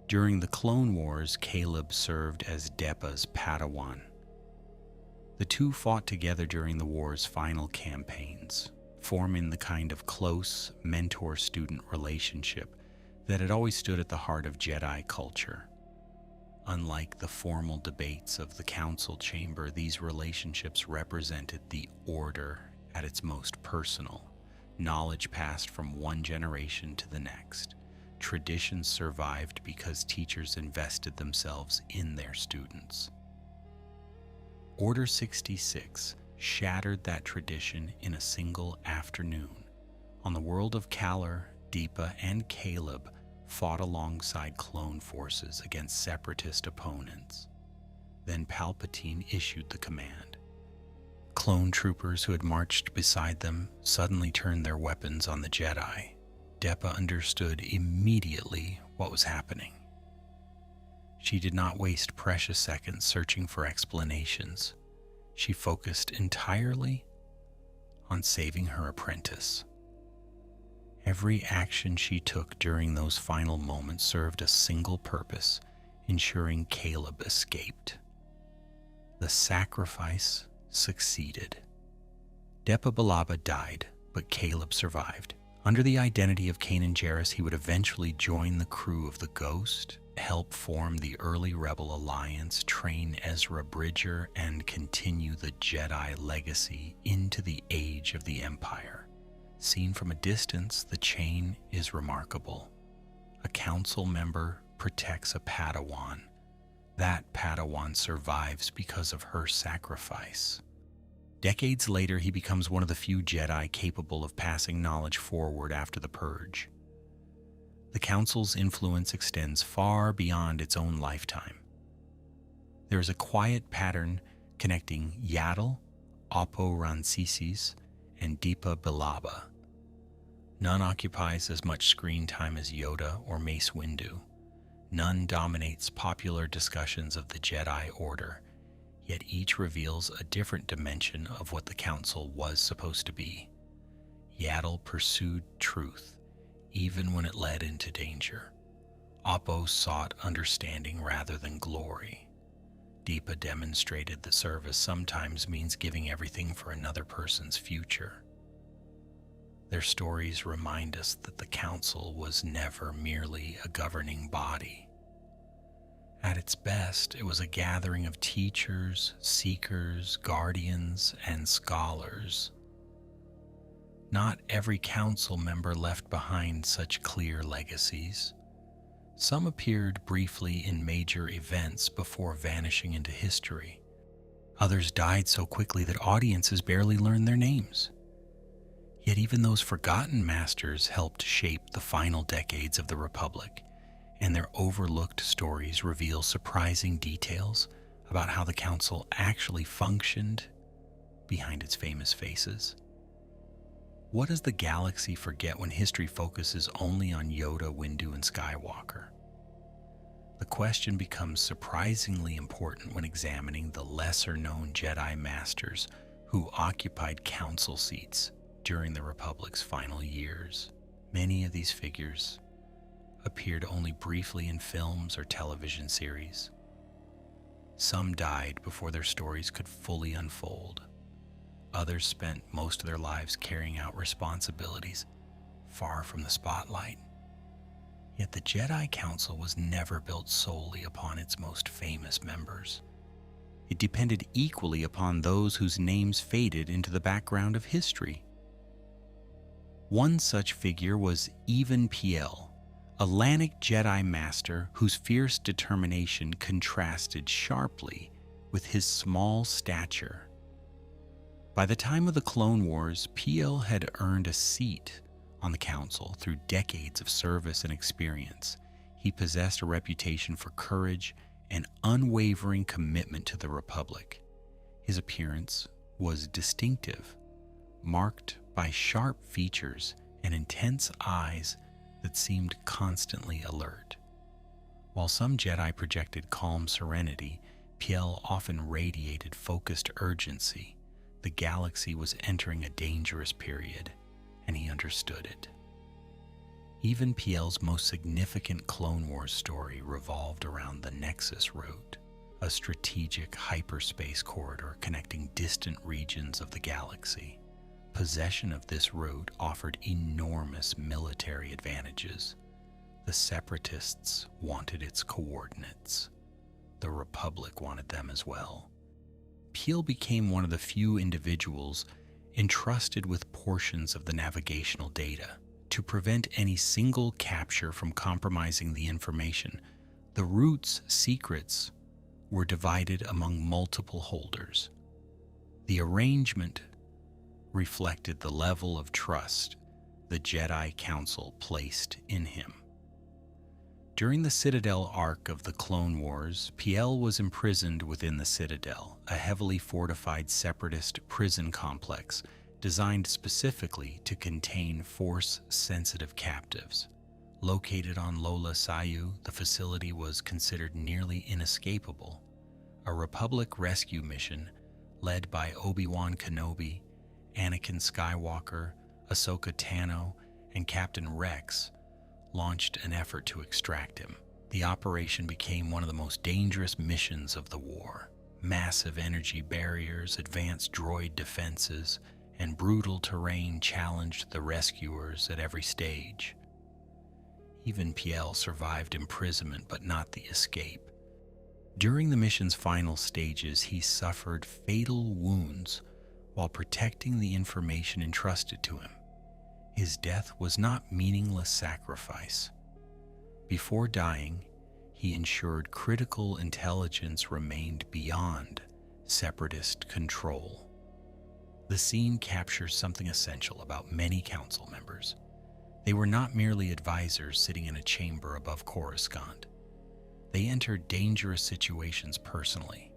During the Clone Wars, Caleb served as Depa's Padawan. The two fought together during the war's final campaigns, forming the kind of close mentor-student relationship that had always stood at the heart of Jedi culture. Unlike the formal debates of the council chamber, these relationships represented the Order at its most personal. Knowledge passed from one generation to the next. Traditions survived because teachers invested themselves in their students. Order 66 shattered that tradition in a single afternoon. On the world of Kalar, Depa and Caleb fought alongside clone forces against separatist opponents. Then Palpatine issued the command. Clone troopers who had marched beside them suddenly turned their weapons on the Jedi. Depa understood immediately what was happening. She did not waste precious seconds searching for explanations. She focused entirely on saving her apprentice. Every action she took during those final moments served a single purpose, ensuring Caleb escaped. The sacrifice succeeded. Depa Billaba died, but Caleb survived. Under the identity of Kanan Jarrus, he would eventually join the crew of the Ghost, help form the early Rebel Alliance, train Ezra Bridger, and continue the Jedi legacy into the Age of the Empire. Seen from a distance, the chain is remarkable. A council member protects a Padawan. That Padawan survives because of her sacrifice. Decades later, he becomes one of the few Jedi capable of passing knowledge forward after the Purge. The Council's influence extends far beyond its own lifetime. There is a quiet pattern connecting Yaddle, Oppo Rancisis, and Deepa Bilaba. None occupies as much screen time as Yoda or Mace Windu. None dominates popular discussions of the Jedi Order, yet each reveals a different dimension of what the Council was supposed to be. Yaddle pursued truth, even when it led into danger. Oppo sought understanding rather than glory. Deepa demonstrated that service sometimes means giving everything for another person's future. Their stories remind us that the Council was never merely a governing body. At its best, it was a gathering of teachers, seekers, guardians, and scholars. Not every council member left behind such clear legacies. Some appeared briefly in major events before vanishing into history. Others died so quickly that audiences barely learned their names. Yet even those forgotten masters helped shape the final decades of the Republic, and their overlooked stories reveal surprising details about how the Council actually functioned behind its famous faces. What does the galaxy forget when history focuses only on Yoda, Windu, and Skywalker? The question becomes surprisingly important when examining the lesser-known Jedi Masters who occupied council seats during the Republic's final years. Many of these figures appeared only briefly in films or television series. Some died before their stories could fully unfold. Others spent most of their lives carrying out responsibilities far from the spotlight. Yet the Jedi Council was never built solely upon its most famous members. It depended equally upon those whose names faded into the background of history. One such figure was Even Piell, a Lannic Jedi Master whose fierce determination contrasted sharply with his small stature. By the time of the Clone Wars, Piell had earned a seat on the Council through decades of service and experience. He possessed a reputation for courage and unwavering commitment to the Republic. His appearance was distinctive, marked by sharp features and intense eyes that seemed constantly alert. While some Jedi projected calm serenity, Piell often radiated focused urgency. The galaxy was entering a dangerous period, and he understood it. Even Piell's most significant Clone Wars story revolved around the Nexus route, a strategic hyperspace corridor connecting distant regions of the galaxy. Possession of this route offered enormous military advantages. The Separatists wanted its coordinates. The Republic wanted them as well. Piell became one of the few individuals entrusted with portions of the navigational data. To prevent any single capture from compromising the information, the route's secrets were divided among multiple holders. The arrangement reflected the level of trust the Jedi Council placed in him. During the Citadel arc of the Clone Wars, Piell was imprisoned within the Citadel, a heavily fortified separatist prison complex designed specifically to contain Force-sensitive captives. Located on Lola Sayu, the facility was considered nearly inescapable. A Republic rescue mission led by Obi-Wan Kenobi, Anakin Skywalker, Ahsoka Tano, and Captain Rex launched an effort to extract him. The operation became one of the most dangerous missions of the war. Massive energy barriers, advanced droid defenses, and brutal terrain challenged the rescuers at every stage. Even Piell survived imprisonment, but not the escape. During the mission's final stages, he suffered fatal wounds while protecting the information entrusted to him. His death was not meaningless sacrifice. Before dying, he ensured critical intelligence remained beyond separatist control. The scene captures something essential about many council members. They were not merely advisors sitting in a chamber above Coruscant. They entered dangerous situations personally.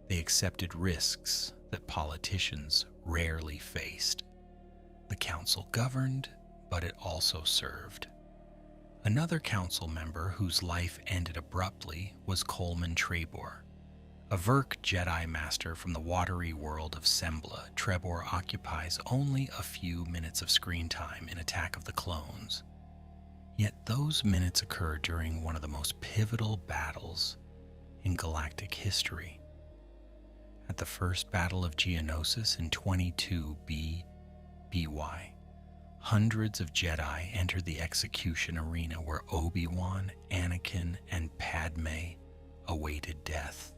They accepted risks that politicians rarely faced. The council governed, but it also served. Another council member whose life ended abruptly was Coleman Trebor. A Verk Jedi Master from the watery world of Sembla, Trebor occupies only a few minutes of screen time in Attack of the Clones. Yet those minutes occur during one of the most pivotal battles in galactic history. At the First Battle of Geonosis in 22 BY, hundreds of Jedi entered the execution arena where Obi-Wan, Anakin, and Padme awaited death.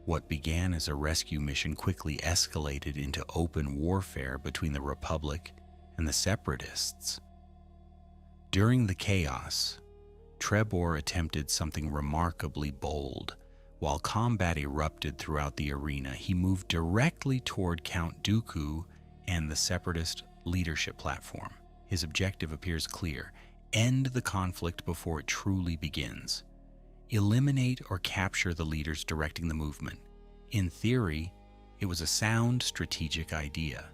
What began as a rescue mission quickly escalated into open warfare between the Republic and the Separatists. During the chaos, Trebor attempted something remarkably bold. While combat erupted throughout the arena, he moved directly toward Count Dooku and the Separatist leadership platform. His objective appears clear: end the conflict before it truly begins. Eliminate or capture the leaders directing the movement. In theory, it was a sound strategic idea.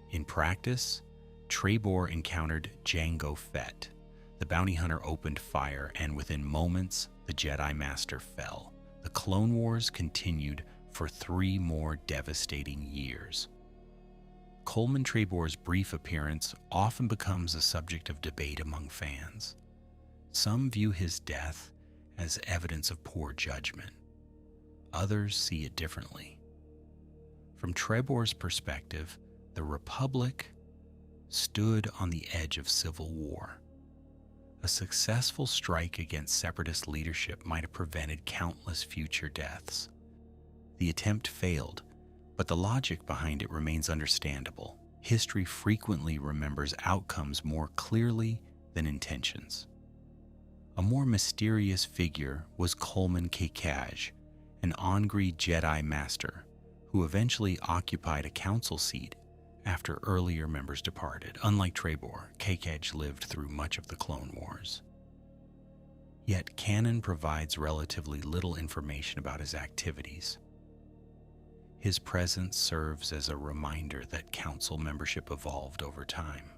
In practice, Trebor encountered Jango Fett. The bounty hunter opened fire, and within moments, the Jedi Master fell. The Clone Wars continued for 3 more devastating years. Coleman Trebor's brief appearance often becomes a subject of debate among fans. Some view his death as evidence of poor judgment. Others see it differently. From Trebor's perspective, the Republic stood on the edge of civil war. A successful strike against Separatist leadership might have prevented countless future deaths. The attempt failed, but the logic behind it remains understandable. History frequently remembers outcomes more clearly than intentions. A more mysterious figure was Coleman Kekaj, an Angry Jedi Master who eventually occupied a council seat after earlier members departed. Unlike Trebor, Kekaj lived through much of the Clone Wars. Yet canon provides relatively little information about his activities. His presence serves as a reminder that council membership evolved over time.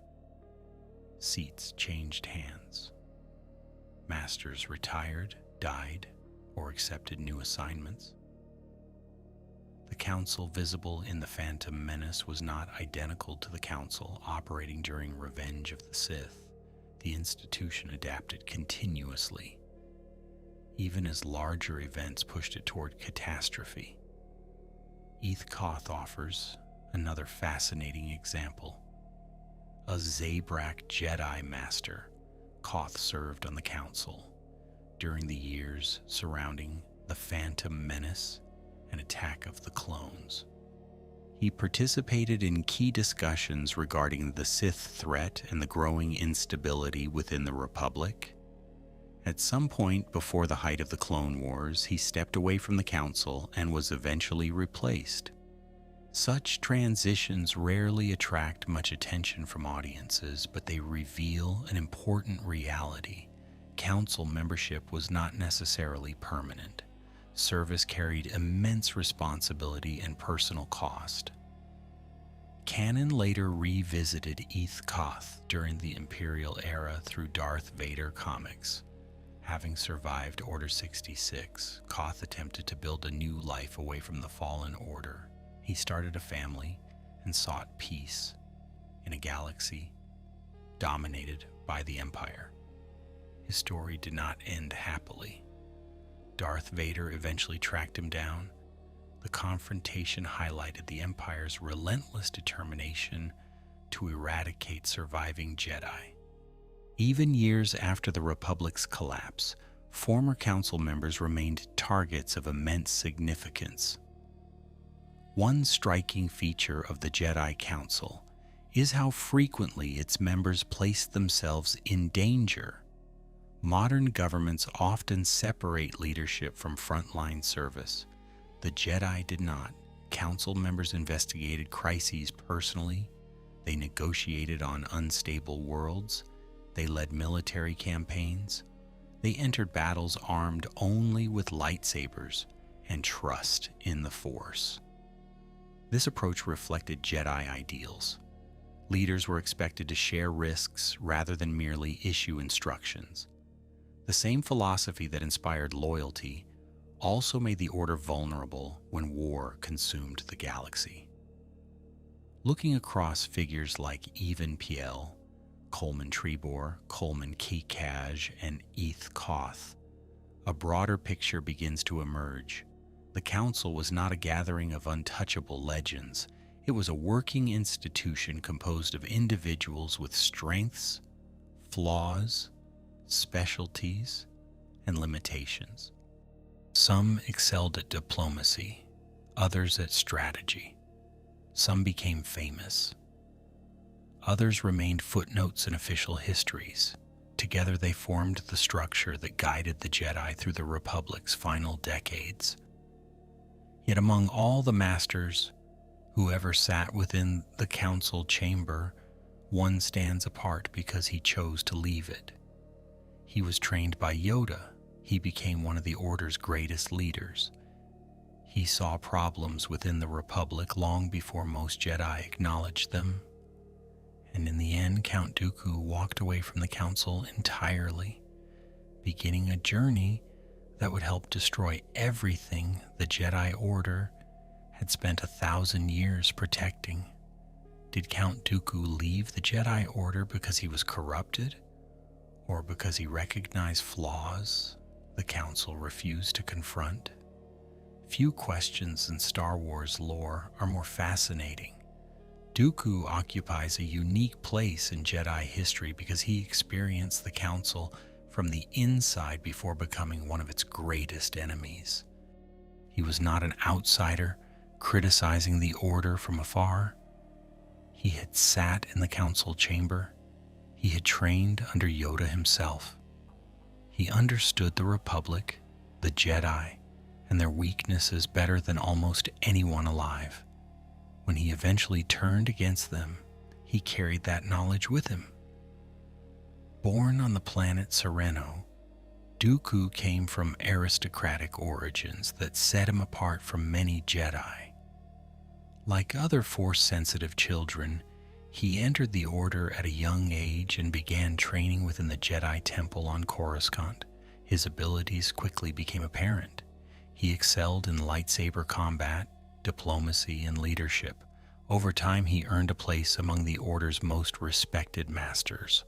Seats changed hands. Masters retired, died, or accepted new assignments. The council visible in The Phantom Menace was not identical to the council operating during Revenge of the Sith. The institution adapted continuously, even as larger events pushed it toward catastrophe. Eth Koth offers another fascinating example. A Zabrak Jedi Master, Koth served on the council during the years surrounding The Phantom Menace and Attack of the Clones. He participated in key discussions regarding the Sith threat and the growing instability within the Republic. At some point before the height of the Clone Wars, he stepped away from the Council and was eventually replaced. Such transitions rarely attract much attention from audiences, but they reveal an important reality. Council membership was not necessarily permanent. Service carried immense responsibility and personal cost. Canon later revisited Eth Koth during the Imperial era through Darth Vader comics. Having survived Order 66, Koth attempted to build a new life away from the Fallen Order. He started a family and sought peace in a galaxy dominated by the Empire. His story did not end happily. Darth Vader eventually tracked him down. The confrontation highlighted the Empire's relentless determination to eradicate surviving Jedi. Even years after the Republic's collapse, former Council members remained targets of immense significance. One striking feature of the Jedi Council is how frequently its members placed themselves in danger. Modern governments often separate leadership from frontline service. The Jedi did not. Council members investigated crises personally. They negotiated on unstable worlds. They led military campaigns. They entered battles armed only with lightsabers and trust in the Force. This approach reflected Jedi ideals. Leaders were expected to share risks rather than merely issue instructions. The same philosophy that inspired loyalty also made the Order vulnerable when war consumed the galaxy. Looking across figures like Even Piell, Coleman Trebor, Coleman Kekaj, and Eth Koth, a broader picture begins to emerge. The Council was not a gathering of untouchable legends. It was a working institution composed of individuals with strengths, flaws, specialties, and limitations. Some excelled at diplomacy, others at strategy. Some became famous. Others remained footnotes in official histories. Together they formed the structure that guided the Jedi through the Republic's final decades. Yet among all the masters, whoever sat within the council chamber, one stands apart because he chose to leave it. He was trained by Yoda. He became one of the Order's greatest leaders. He saw problems within the Republic long before most Jedi acknowledged them. And in the end, Count Dooku walked away from the Council entirely, beginning a journey that would help destroy everything the Jedi Order had spent 1,000 years protecting. Did Count Dooku leave the Jedi Order because he was corrupted, or because he recognized flaws the Council refused to confront? Few questions in Star Wars lore are more fascinating. Dooku occupies a unique place in Jedi history because he experienced the Council from the inside before becoming one of its greatest enemies. He was not an outsider criticizing the Order from afar. He had sat in the Council chamber. He had trained under Yoda himself. He understood the Republic, the Jedi, and their weaknesses better than almost anyone alive. When he eventually turned against them, he carried that knowledge with him. Born on the planet Sereno, Dooku came from aristocratic origins that set him apart from many Jedi. Like other Force-sensitive children, he entered the Order at a young age and began training within the Jedi Temple on Coruscant. His abilities quickly became apparent. He excelled in lightsaber combat, diplomacy, and leadership. Over time, he earned a place among the Order's most respected masters.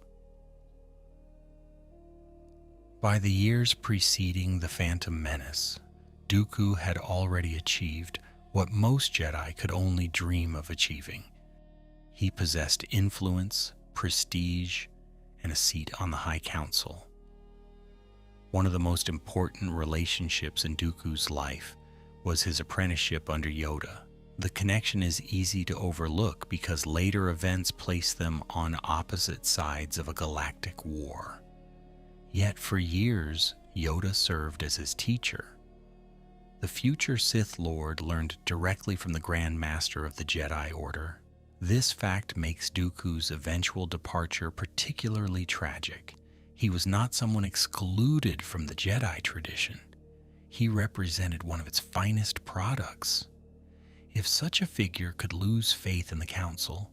By the years preceding the Phantom Menace, Dooku had already achieved what most Jedi could only dream of achieving. He possessed influence, prestige, and a seat on the High Council. One of the most important relationships in Dooku's life was his apprenticeship under Yoda. The connection is easy to overlook because later events place them on opposite sides of a galactic war. Yet for years, Yoda served as his teacher. The future Sith Lord learned directly from the Grand Master of the Jedi Order. This fact makes Dooku's eventual departure particularly tragic. He was not someone excluded from the Jedi tradition. He represented one of its finest products. If such a figure could lose faith in the Council,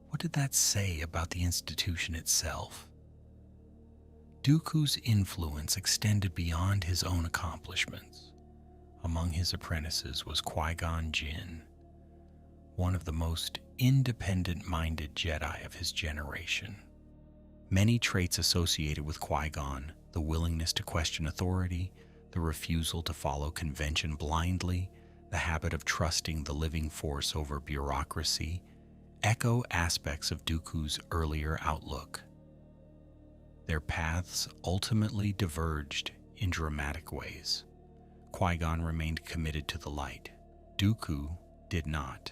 what did that say about the institution itself? Dooku's influence extended beyond his own accomplishments. Among his apprentices was Qui-Gon Jinn, one of the most independent-minded Jedi of his generation. Many traits associated with Qui-Gon, the willingness to question authority, the refusal to follow convention blindly, the habit of trusting the living Force over bureaucracy, echo aspects of Dooku's earlier outlook. Their paths ultimately diverged in dramatic ways. Qui-Gon remained committed to the light. Dooku did not.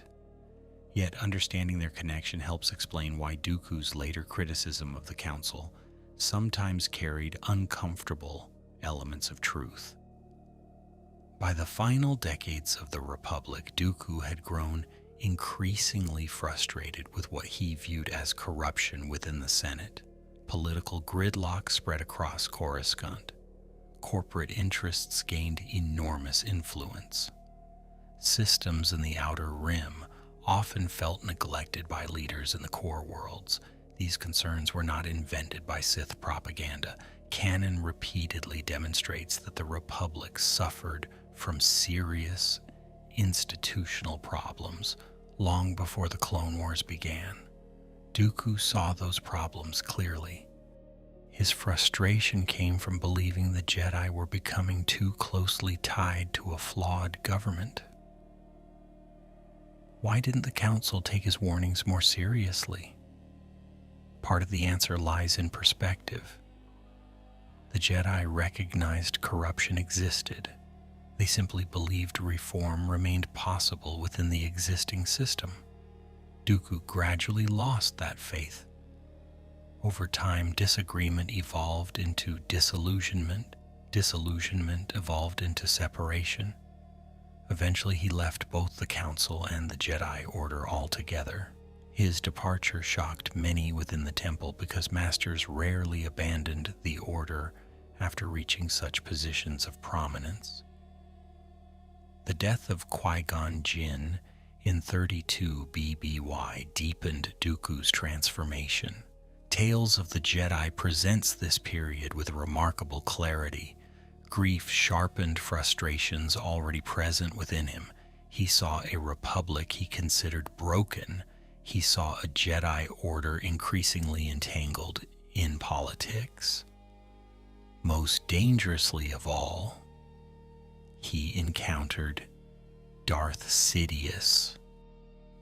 Yet understanding their connection helps explain why Dooku's later criticism of the Council sometimes carried uncomfortable elements of truth. By the final decades of the Republic, Dooku had grown increasingly frustrated with what he viewed as corruption within the Senate. Political gridlock spread across Coruscant. Corporate interests gained enormous influence. Systems in the Outer Rim often felt neglected by leaders in the core worlds. These concerns were not invented by Sith propaganda. Canon repeatedly demonstrates that the Republic suffered from serious institutional problems long before the Clone Wars began. Dooku saw those problems clearly. His frustration came from believing the Jedi were becoming too closely tied to a flawed government. Why didn't the Council take his warnings more seriously? Part of the answer lies in perspective. The Jedi recognized corruption existed. They simply believed reform remained possible within the existing system. Dooku gradually lost that faith. Over time, disagreement evolved into disillusionment. Disillusionment evolved into separation. Eventually, he left both the Council and the Jedi Order altogether. His departure shocked many within the temple because masters rarely abandoned the Order after reaching such positions of prominence. The death of Qui-Gon Jinn in 32 BBY deepened Dooku's transformation. Tales of the Jedi presents this period with remarkable clarity. Grief sharpened frustrations already present within him. He saw a republic he considered broken. He saw a Jedi Order increasingly entangled in politics. Most dangerously of all, he encountered Darth Sidious.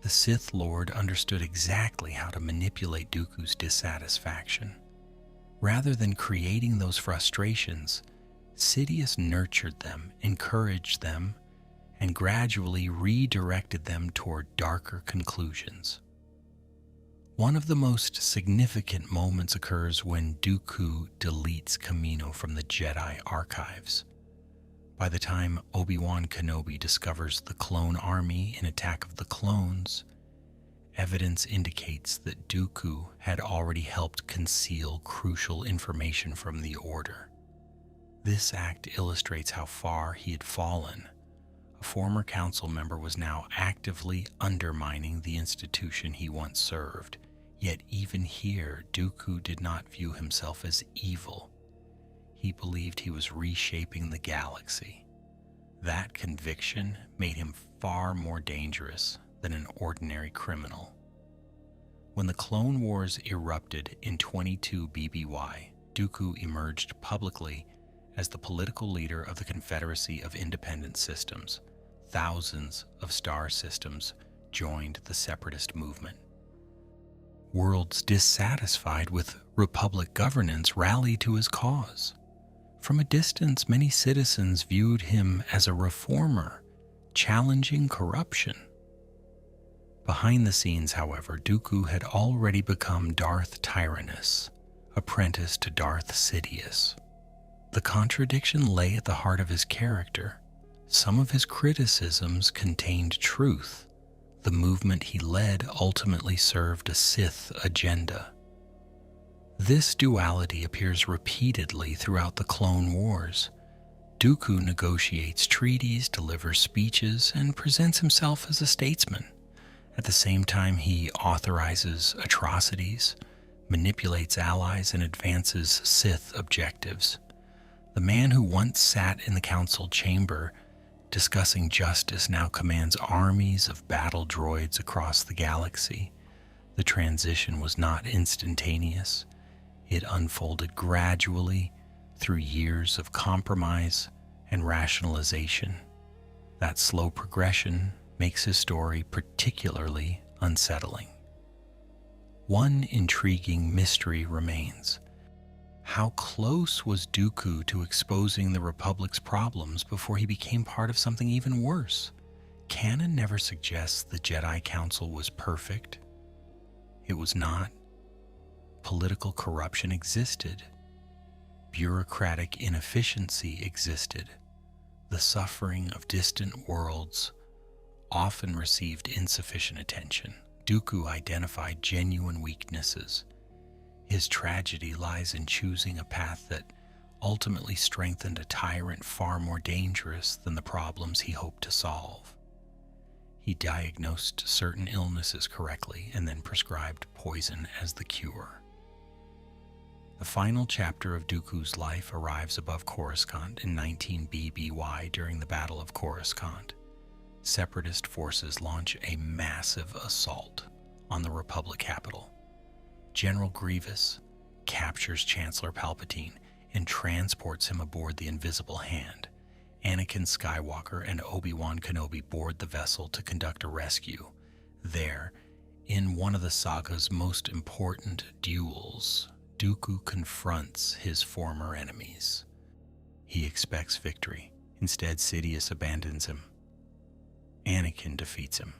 The Sith Lord understood exactly how to manipulate Dooku's dissatisfaction. Rather than creating those frustrations, Sidious nurtured them, encouraged them, and gradually redirected them toward darker conclusions. One of the most significant moments occurs when Dooku deletes Kamino from the Jedi archives. By the time Obi-Wan Kenobi discovers the clone army in Attack of the Clones, evidence indicates that Dooku had already helped conceal crucial information from the Order. This act illustrates how far he had fallen. A former council member was now actively undermining the institution he once served. Yet even here, Dooku did not view himself as evil. He believed he was reshaping the galaxy. That conviction made him far more dangerous than an ordinary criminal. When the Clone Wars erupted in 22 BBY, Dooku emerged publicly as the political leader of the Confederacy of Independent Systems. Thousands of star systems joined the separatist movement. Worlds dissatisfied with Republic governance rallied to his cause. From a distance, many citizens viewed him as a reformer, challenging corruption. Behind the scenes, however, Dooku had already become Darth Tyrannus, apprentice to Darth Sidious. The contradiction lay at the heart of his character. Some of his criticisms contained truth. The movement he led ultimately served a Sith agenda. This duality appears repeatedly throughout the Clone Wars. Dooku negotiates treaties, delivers speeches, and presents himself as a statesman. At the same time, he authorizes atrocities, manipulates allies, and advances Sith objectives. The man who once sat in the council chamber discussing justice now commands armies of battle droids across the galaxy. The transition was not instantaneous. It unfolded gradually through years of compromise and rationalization. That slow progression makes his story particularly unsettling. One intriguing mystery remains. How close was Dooku to exposing the Republic's problems before he became part of something even worse? canon never suggests the Jedi Council was perfect. It was not. Political corruption existed. Bureaucratic inefficiency existed. The suffering of distant worlds often received insufficient attention. Dooku identified genuine weaknesses. His tragedy lies in choosing a path that ultimately strengthened a tyrant far more dangerous than the problems he hoped to solve. He diagnosed certain illnesses correctly and then prescribed poison as the cure. The final chapter of Dooku's life arrives above Coruscant in 19 BBY during the Battle of Coruscant. Separatist forces launch a massive assault on the Republic capital. General Grievous captures Chancellor Palpatine and transports him aboard the Invisible Hand. Anakin Skywalker and Obi-Wan Kenobi board the vessel to conduct a rescue. There, in one of the saga's most important duels, Dooku confronts his former enemies. He expects victory. Instead, Sidious abandons him. Anakin defeats him.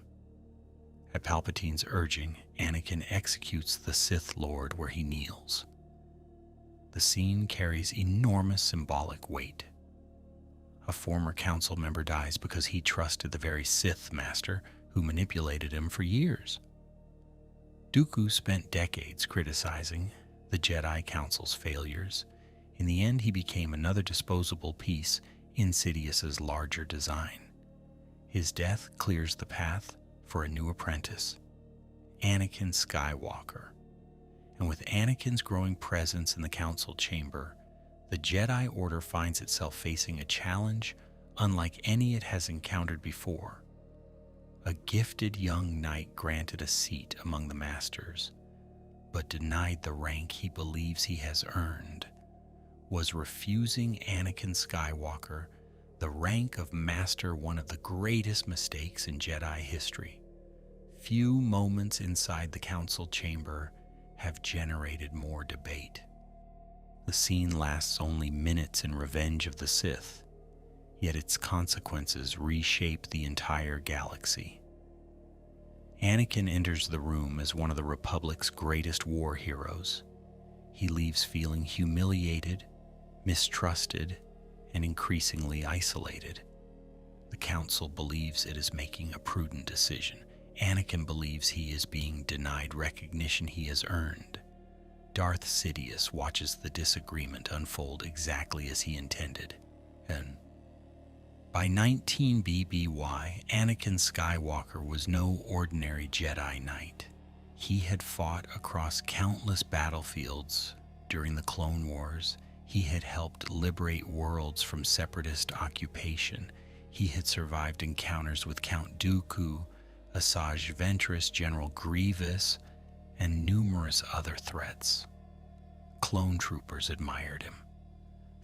At Palpatine's urging, Anakin executes the Sith Lord where he kneels. The scene carries enormous symbolic weight. A former council member dies because he trusted the very Sith Master who manipulated him for years. Dooku spent decades criticizing the Jedi Council's failures. In the end, he became another disposable piece in Sidious's larger design. His death clears the path for a new apprentice, Anakin Skywalker. And with Anakin's growing presence in the council chamber, the Jedi Order finds itself facing a challenge unlike any it has encountered before. A gifted young knight granted a seat among the masters, but denied the rank he believes he has earned, was refusing Anakin Skywalker the rank of master one of the greatest mistakes in Jedi history. Few moments inside the council chamber have generated more debate. The scene lasts only minutes in Revenge of the Sith, yet its consequences reshape the entire galaxy. Anakin enters the room as one of the Republic's greatest war heroes. He leaves feeling humiliated, mistrusted, and increasingly isolated. The Council believes it is making a prudent decision. Anakin believes he is being denied recognition he has earned. Darth Sidious watches the disagreement unfold exactly as he intended, and by 19 BBY, Anakin Skywalker was no ordinary Jedi Knight. He had fought across countless battlefields during the Clone Wars. He had helped liberate worlds from separatist occupation. He had survived encounters with Count Dooku, Asajj Ventress, General Grievous, and numerous other threats. Clone troopers admired him.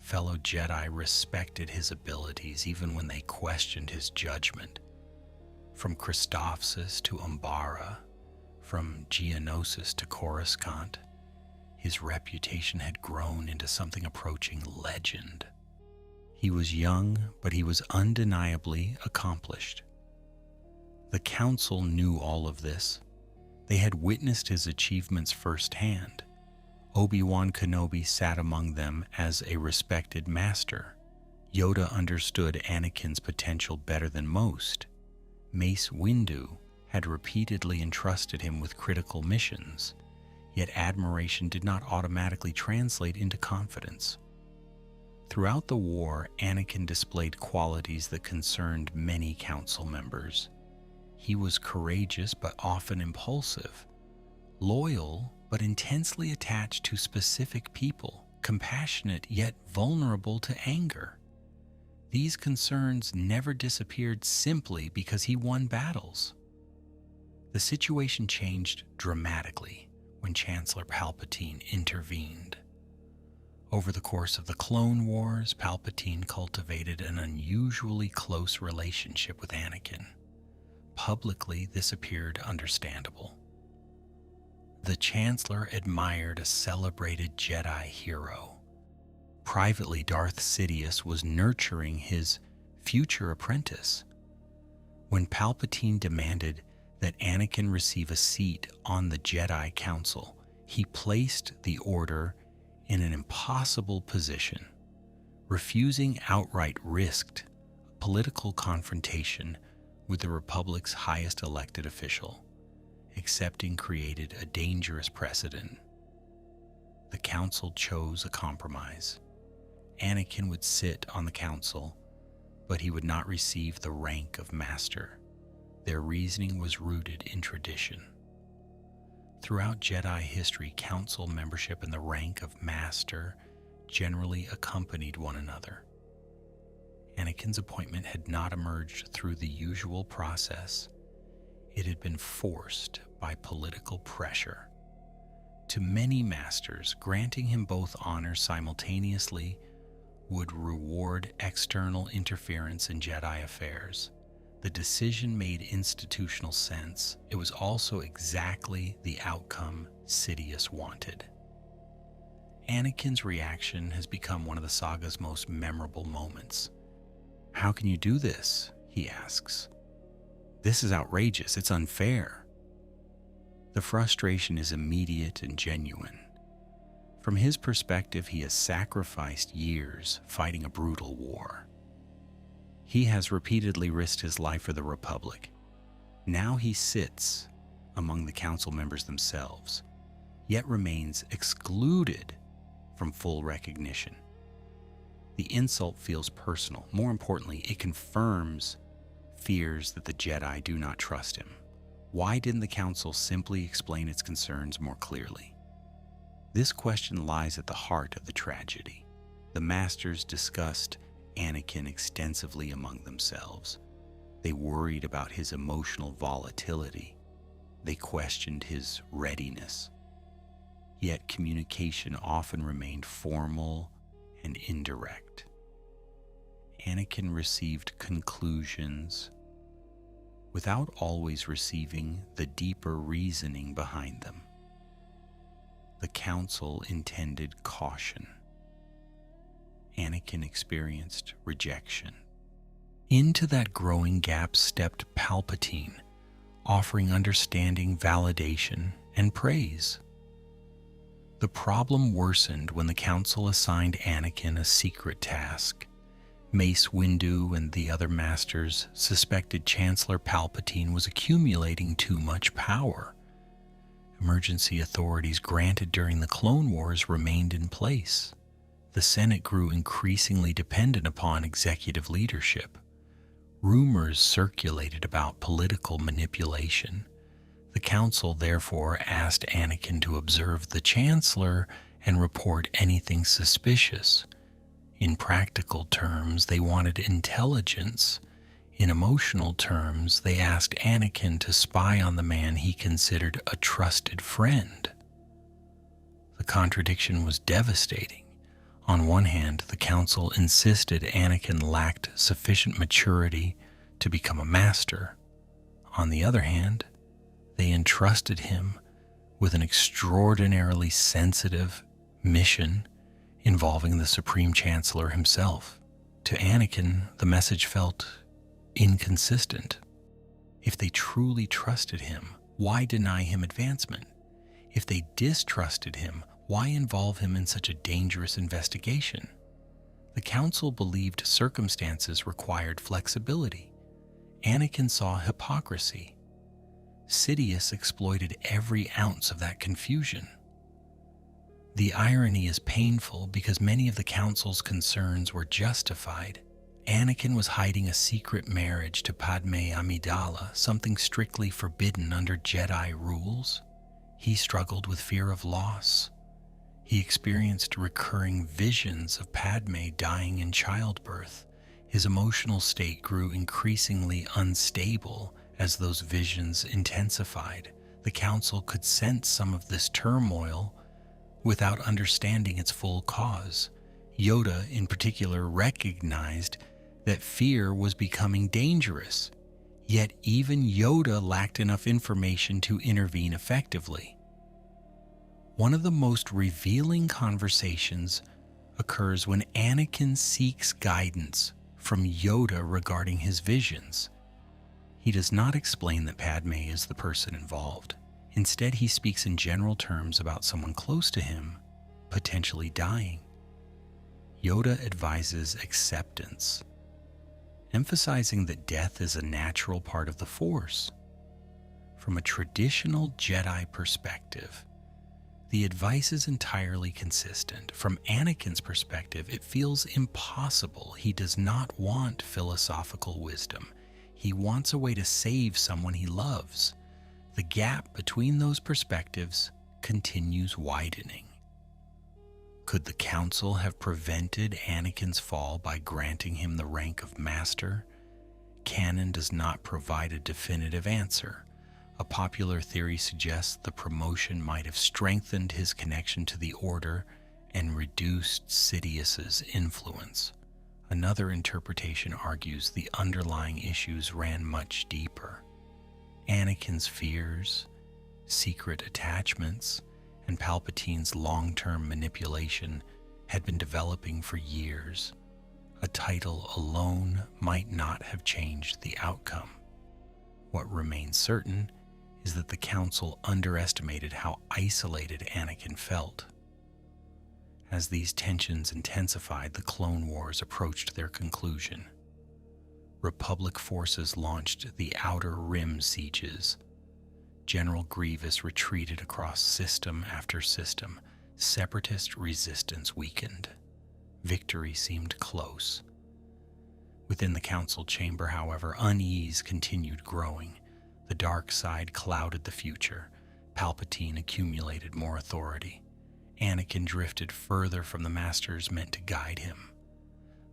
Fellow Jedi respected his abilities even when they questioned his judgment. From Christophsis to Umbara, from Geonosis to Coruscant, his reputation had grown into something approaching legend. He was young, but he was undeniably accomplished. The Council knew all of this. They had witnessed his achievements firsthand. Obi-Wan Kenobi sat among them as a respected master. Yoda understood Anakin's potential better than most. Mace Windu had repeatedly entrusted him with critical missions, yet admiration did not automatically translate into confidence. Throughout the war, Anakin displayed qualities that concerned many council members. He was courageous but often impulsive, loyal but intensely attached to specific people, compassionate yet vulnerable to anger. These concerns never disappeared simply because he won battles. The situation changed dramatically when Chancellor Palpatine intervened. Over the course of the Clone Wars, Palpatine cultivated an unusually close relationship with Anakin. Publicly, this appeared understandable. The Chancellor admired a celebrated Jedi hero. Privately, Darth Sidious was nurturing his future apprentice. When Palpatine demanded that Anakin receive a seat on the Jedi Council, he placed the Order in an impossible position. Refusing outright risked a political confrontation with the Republic's highest elected official. Accepting created a dangerous precedent. The Council chose a compromise. Anakin would sit on the Council, but he would not receive the rank of Master. Their reasoning was rooted in tradition. Throughout Jedi history, Council membership and the rank of Master generally accompanied one another. Anakin's appointment had not emerged through the usual process. It had been forced by political pressure. To many masters, granting him both honors simultaneously would reward external interference in Jedi affairs. The decision made institutional sense. It was also exactly the outcome Sidious wanted. Anakin's reaction has become one of the saga's most memorable moments. "How can you do this?" he asks. "This is outrageous. It's unfair." The frustration is immediate and genuine. From his perspective, he has sacrificed years fighting a brutal war. He has repeatedly risked his life for the Republic. Now he sits among the Council members themselves, yet remains excluded from full recognition. The insult feels personal. More importantly, it confirms fears that the Jedi do not trust him. Why didn't the Council simply explain its concerns more clearly? This question lies at the heart of the tragedy. The Masters discussed Anakin extensively among themselves. They worried about his emotional volatility. They questioned his readiness. Yet communication often remained formal and indirect. Anakin received conclusions without always receiving the deeper reasoning behind them. The Council intended caution. Anakin experienced rejection. Into that growing gap stepped Palpatine, offering understanding, validation, and praise. The problem worsened when the Council assigned Anakin a secret task. Mace Windu and the other Masters suspected Chancellor Palpatine was accumulating too much power. Emergency authorities granted during the Clone Wars remained in place. The Senate grew increasingly dependent upon executive leadership. Rumors circulated about political manipulation. The Council therefore asked Anakin to observe the Chancellor and report anything suspicious. In practical terms, they wanted intelligence. In emotional terms, they asked Anakin to spy on the man he considered a trusted friend. The contradiction was devastating. On one hand, the Council insisted Anakin lacked sufficient maturity to become a master. On the other hand, they entrusted him with an extraordinarily sensitive mission involving the Supreme Chancellor himself. To Anakin, the message felt inconsistent. If they truly trusted him, why deny him advancement? If they distrusted him, why involve him in such a dangerous investigation? The Council believed circumstances required flexibility. Anakin saw hypocrisy. Sidious exploited every ounce of that confusion. The irony is painful because many of the Council's concerns were justified. Anakin was hiding a secret marriage to Padme Amidala, something strictly forbidden under Jedi rules. He struggled with fear of loss. He experienced recurring visions of Padme dying in childbirth. His emotional state grew increasingly unstable as those visions intensified. The Council could sense some of this turmoil without understanding its full cause. Yoda, in particular, recognized that fear was becoming dangerous, yet even Yoda lacked enough information to intervene effectively. One of the most revealing conversations occurs when Anakin seeks guidance from Yoda regarding his visions. He does not explain that Padme is the person involved. Instead, he speaks in general terms about someone close to him potentially dying. Yoda advises acceptance, emphasizing that death is a natural part of the Force. From a traditional Jedi perspective, the advice is entirely consistent. From Anakin's perspective, it feels impossible. He does not want philosophical wisdom. He wants a way to save someone he loves. The gap between those perspectives continues widening. Could the Council have prevented Anakin's fall by granting him the rank of Master? Canon does not provide a definitive answer. A popular theory suggests the promotion might have strengthened his connection to the Order and reduced Sidious's influence. Another interpretation argues the underlying issues ran much deeper. Anakin's fears, secret attachments, and Palpatine's long-term manipulation had been developing for years. A title alone might not have changed the outcome. What remains certain is that the Council underestimated how isolated Anakin felt. As these tensions intensified, the Clone Wars approached their conclusion. Republic forces launched the Outer Rim sieges. General Grievous retreated across system after system. Separatist resistance weakened. Victory seemed close. Within the Council chamber, however, unease continued growing. The dark side clouded the future. Palpatine accumulated more authority. Anakin drifted further from the masters meant to guide him.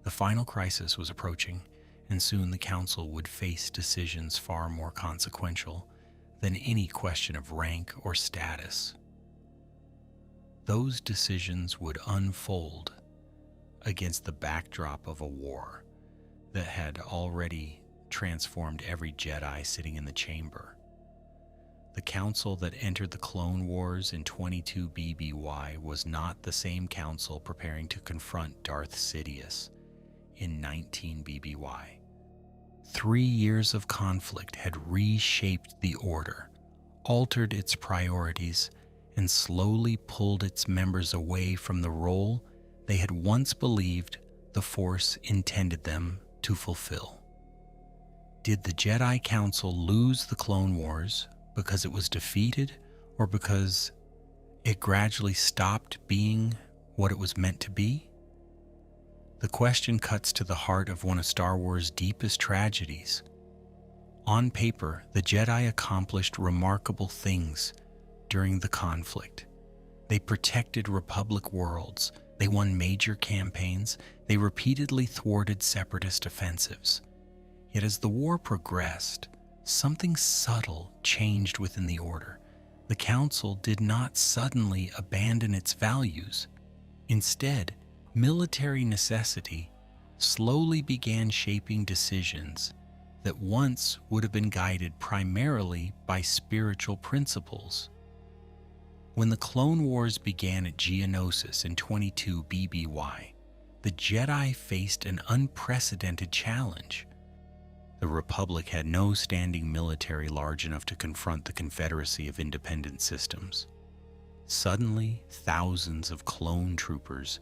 The final crisis was approaching, and soon the Council would face decisions far more consequential than any question of rank or status. Those decisions would unfold against the backdrop of a war that had already transformed every Jedi sitting in the chamber. The Council that entered the Clone Wars in 22 BBY was not the same Council preparing to confront Darth Sidious in 19 BBY. 3 years of conflict had reshaped the Order, altered its priorities, and slowly pulled its members away from the role they had once believed the Force intended them to fulfill. Did the Jedi Council lose the Clone Wars because it was defeated, or because it gradually stopped being what it was meant to be? The question cuts to the heart of one of Star Wars' deepest tragedies. On paper, the Jedi accomplished remarkable things during the conflict. They protected Republic worlds, they won major campaigns, they repeatedly thwarted Separatist offensives. Yet as the war progressed, something subtle changed within the Order. The Council did not suddenly abandon its values. Instead, military necessity slowly began shaping decisions that once would have been guided primarily by spiritual principles. When the Clone Wars began at Geonosis in 22 BBY, the Jedi faced an unprecedented challenge. The Republic had no standing military large enough to confront the Confederacy of Independent Systems. Suddenly, thousands of clone troopers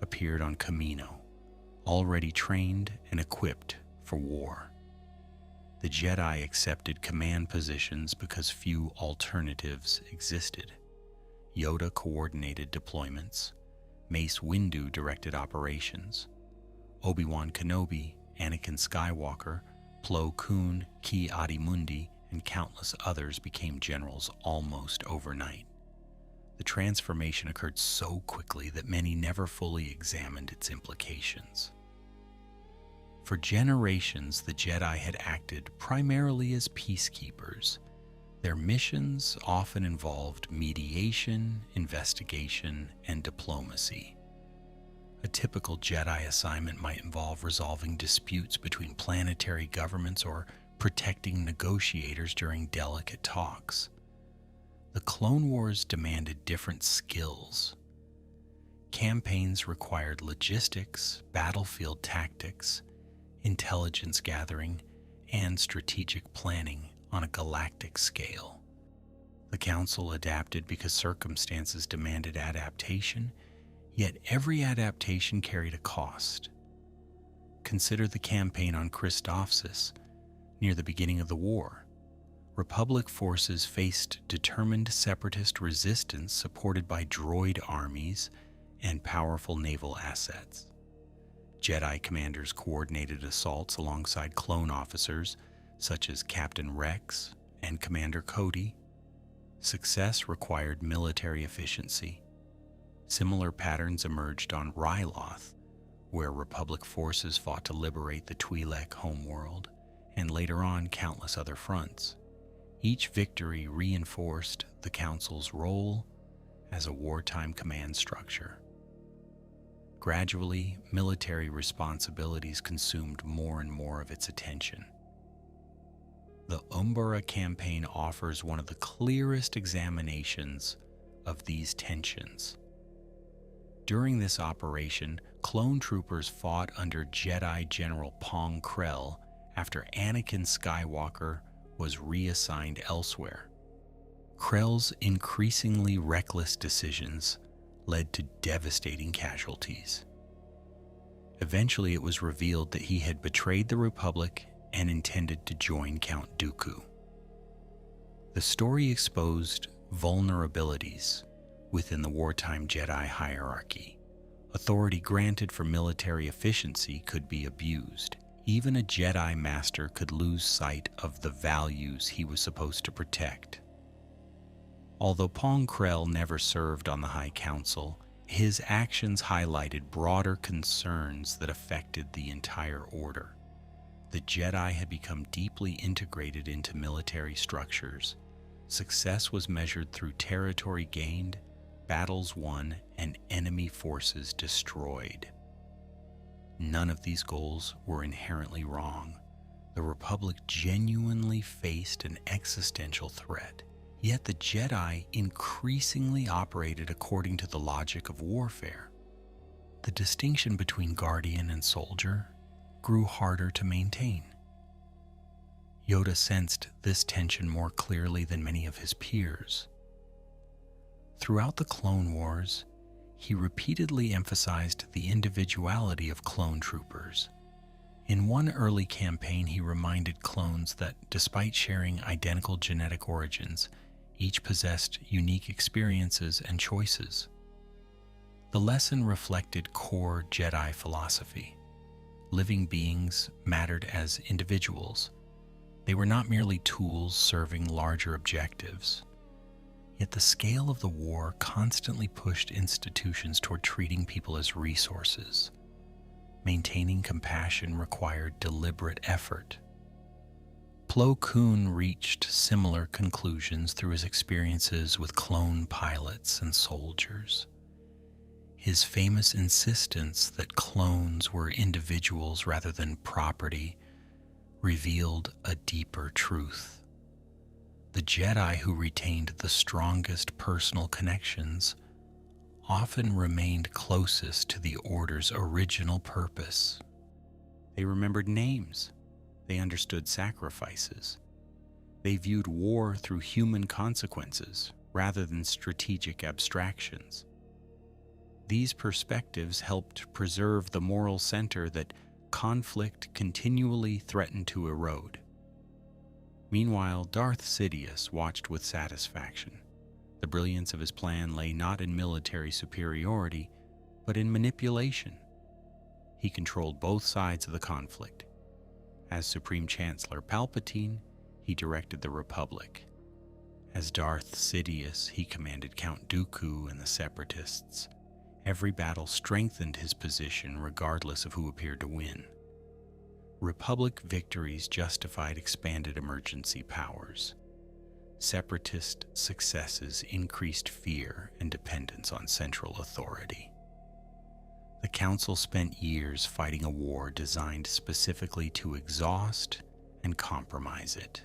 appeared on Kamino, already trained and equipped for war. The Jedi accepted command positions because few alternatives existed. Yoda coordinated deployments. Mace Windu directed operations. Obi-Wan Kenobi, Anakin Skywalker, Plo Koon, Ki-Adi-Mundi, and countless others became generals almost overnight. The transformation occurred so quickly that many never fully examined its implications. For generations, the Jedi had acted primarily as peacekeepers. Their missions often involved mediation, investigation, and diplomacy. A typical Jedi assignment might involve resolving disputes between planetary governments or protecting negotiators during delicate talks. The Clone Wars demanded different skills. Campaigns required logistics, battlefield tactics, intelligence gathering, and strategic planning on a galactic scale. The Council adapted because circumstances demanded adaptation, yet every adaptation carried a cost. Consider the campaign on Christophsis near the beginning of the war. Republic forces faced determined separatist resistance supported by droid armies and powerful naval assets. Jedi commanders coordinated assaults alongside clone officers such as Captain Rex and Commander Cody. Success required military efficiency. Similar patterns emerged on Ryloth, where Republic forces fought to liberate the Twi'lek homeworld, and later on countless other fronts. Each victory reinforced the Council's role as a wartime command structure. Gradually, military responsibilities consumed more and more of its attention. The Umbara campaign offers one of the clearest examinations of these tensions. During this operation, clone troopers fought under Jedi General Pong Krell after Anakin Skywalker was reassigned elsewhere. Krell's increasingly reckless decisions led to devastating casualties. Eventually, it was revealed that he had betrayed the Republic and intended to join Count Dooku. The story exposed vulnerabilities within the wartime Jedi hierarchy. Authority granted for military efficiency could be abused. Even a Jedi Master could lose sight of the values he was supposed to protect. Although Pong Krell never served on the High Council, his actions highlighted broader concerns that affected the entire order. The Jedi had become deeply integrated into military structures. Success was measured through territory gained, battles won, and enemy forces destroyed. None of these goals were inherently wrong. The Republic genuinely faced an existential threat. Yet the Jedi increasingly operated according to the logic of warfare. The distinction between guardian and soldier grew harder to maintain. Yoda sensed this tension more clearly than many of his peers. Throughout the Clone Wars, he repeatedly emphasized the individuality of clone troopers. In one early campaign, he reminded clones that despite sharing identical genetic origins, each possessed unique experiences and choices. The lesson reflected core Jedi philosophy. Living beings mattered as individuals. They were not merely tools serving larger objectives. Yet the scale of the war constantly pushed institutions toward treating people as resources. Maintaining compassion required deliberate effort. Plo Koon reached similar conclusions through his experiences with clone pilots and soldiers. His famous insistence that clones were individuals rather than property revealed a deeper truth. The Jedi who retained the strongest personal connections often remained closest to the Order's original purpose. They remembered names. They understood sacrifices. They viewed war through human consequences rather than strategic abstractions. These perspectives helped preserve the moral center that conflict continually threatened to erode. Meanwhile, Darth Sidious watched with satisfaction. The brilliance of his plan lay not in military superiority, but in manipulation. He controlled both sides of the conflict. As Supreme Chancellor Palpatine, he directed the Republic. As Darth Sidious, he commanded Count Dooku and the Separatists. Every battle strengthened his position regardless of who appeared to win. Republic victories justified expanded emergency powers. Separatist successes increased fear and dependence on central authority. The Council spent years fighting a war designed specifically to exhaust and compromise it.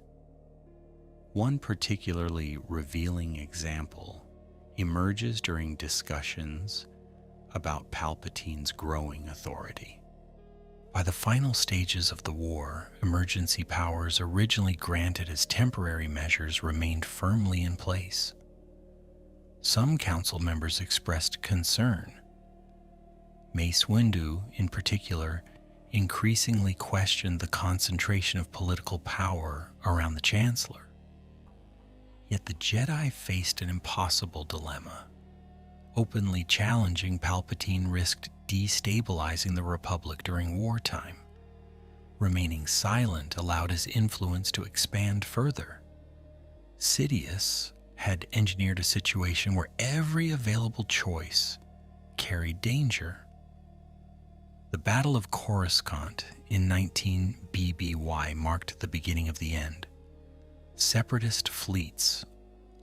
One particularly revealing example emerges during discussions about Palpatine's growing authority. By the final stages of the war, emergency powers originally granted as temporary measures remained firmly in place. Some council members expressed concern. Mace Windu, in particular, increasingly questioned the concentration of political power around the Chancellor. Yet the Jedi faced an impossible dilemma. Openly challenging Palpatine risked destabilizing the Republic during wartime. Remaining silent allowed his influence to expand further. Sidious had engineered a situation where every available choice carried danger. The Battle of Coruscant in 19 BBY marked the beginning of the end. Separatist fleets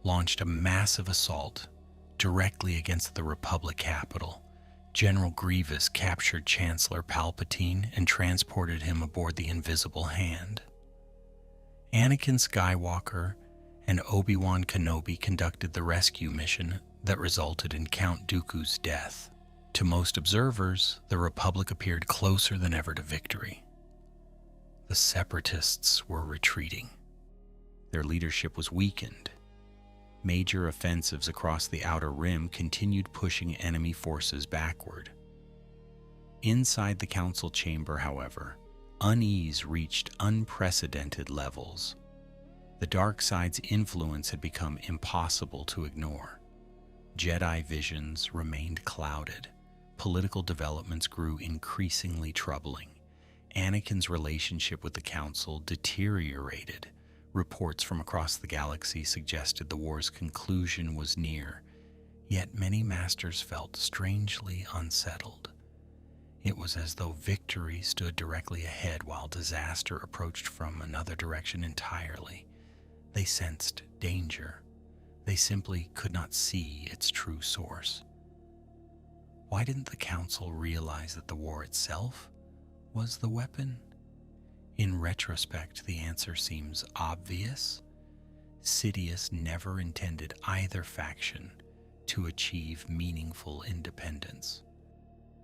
launched a massive assault directly against the Republic capital. General Grievous captured Chancellor Palpatine and transported him aboard the Invisible Hand. Anakin Skywalker and Obi-Wan Kenobi conducted the rescue mission that resulted in Count Dooku's death. To most observers, the Republic appeared closer than ever to victory. The Separatists were retreating. Their leadership was weakened. Major offensives across the Outer Rim continued pushing enemy forces backward. Inside the council chamber, however, unease reached unprecedented levels. The dark side's influence had become impossible to ignore. Jedi visions remained clouded. Political developments grew increasingly troubling. Anakin's relationship with the Council deteriorated. Reports from across the galaxy suggested the war's conclusion was near, yet many masters felt strangely unsettled. It was as though victory stood directly ahead while disaster approached from another direction entirely. They sensed danger. They simply could not see its true source. Why didn't the Council realize that the war itself was the weapon? In retrospect, the answer seems obvious. Sidious never intended either faction to achieve meaningful independence.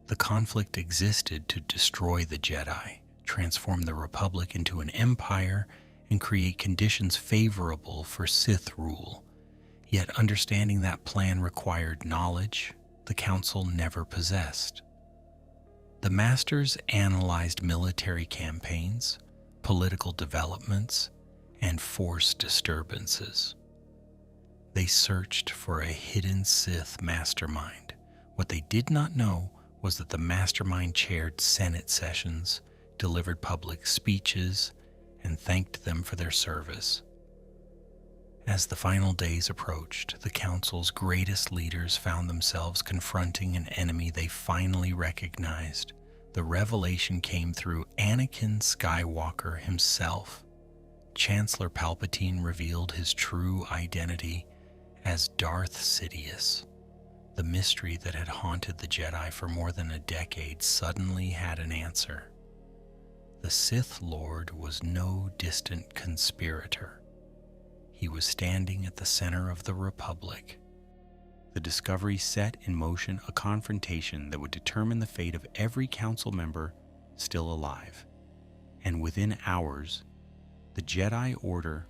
The conflict existed to destroy the Jedi, transform the Republic into an empire, and create conditions favorable for Sith rule. Yet understanding that plan required knowledge the Council never possessed. The Masters analyzed military campaigns, political developments, and force disturbances. They searched for a hidden Sith mastermind. What they did not know was that the mastermind chaired Senate sessions, delivered public speeches, and thanked them for their service. As the final days approached, the Council's greatest leaders found themselves confronting an enemy they finally recognized. The revelation came through Anakin Skywalker himself. Chancellor Palpatine revealed his true identity as Darth Sidious. The mystery that had haunted the Jedi for more than a decade suddenly had an answer. The Sith Lord was no distant conspirator. He was standing at the center of the Republic. The discovery set in motion a confrontation that would determine the fate of every council member still alive. And within hours, the Jedi Order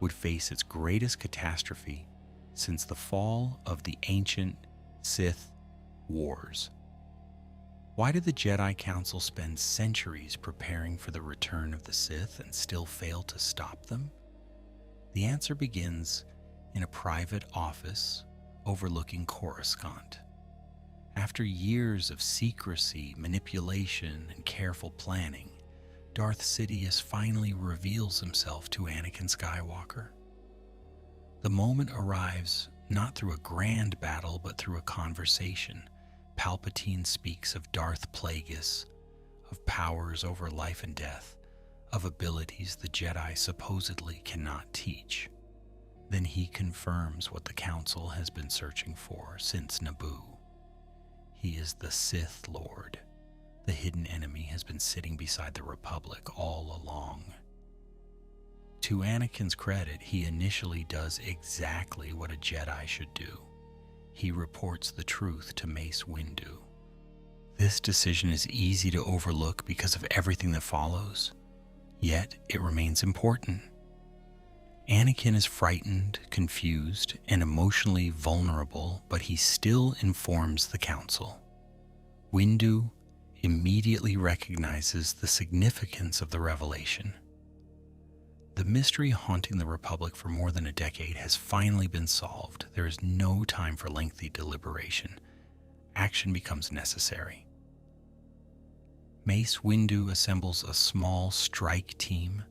would face its greatest catastrophe since the fall of the ancient Sith Wars. Why did the Jedi Council spend centuries preparing for the return of the Sith and still fail to stop them? The answer begins in a private office overlooking Coruscant. After years of secrecy, manipulation, and careful planning, Darth Sidious finally reveals himself to Anakin Skywalker. The moment arrives not through a grand battle, but through a conversation. Palpatine speaks of Darth Plagueis, of powers over life and death, of abilities the Jedi supposedly cannot teach. Then he confirms what the Council has been searching for since Naboo. He is the Sith Lord. The hidden enemy has been sitting beside the Republic all along. To Anakin's credit, he initially does exactly what a Jedi should do. He reports the truth to Mace Windu. This decision is easy to overlook because of everything that follows, yet it remains important. Anakin is frightened, confused, and emotionally vulnerable, but he still informs the Council. Windu immediately recognizes the significance of the revelation. The mystery haunting the Republic for more than a decade has finally been solved. There is no time for lengthy deliberation. Action becomes necessary. Mace Windu assembles a small strike team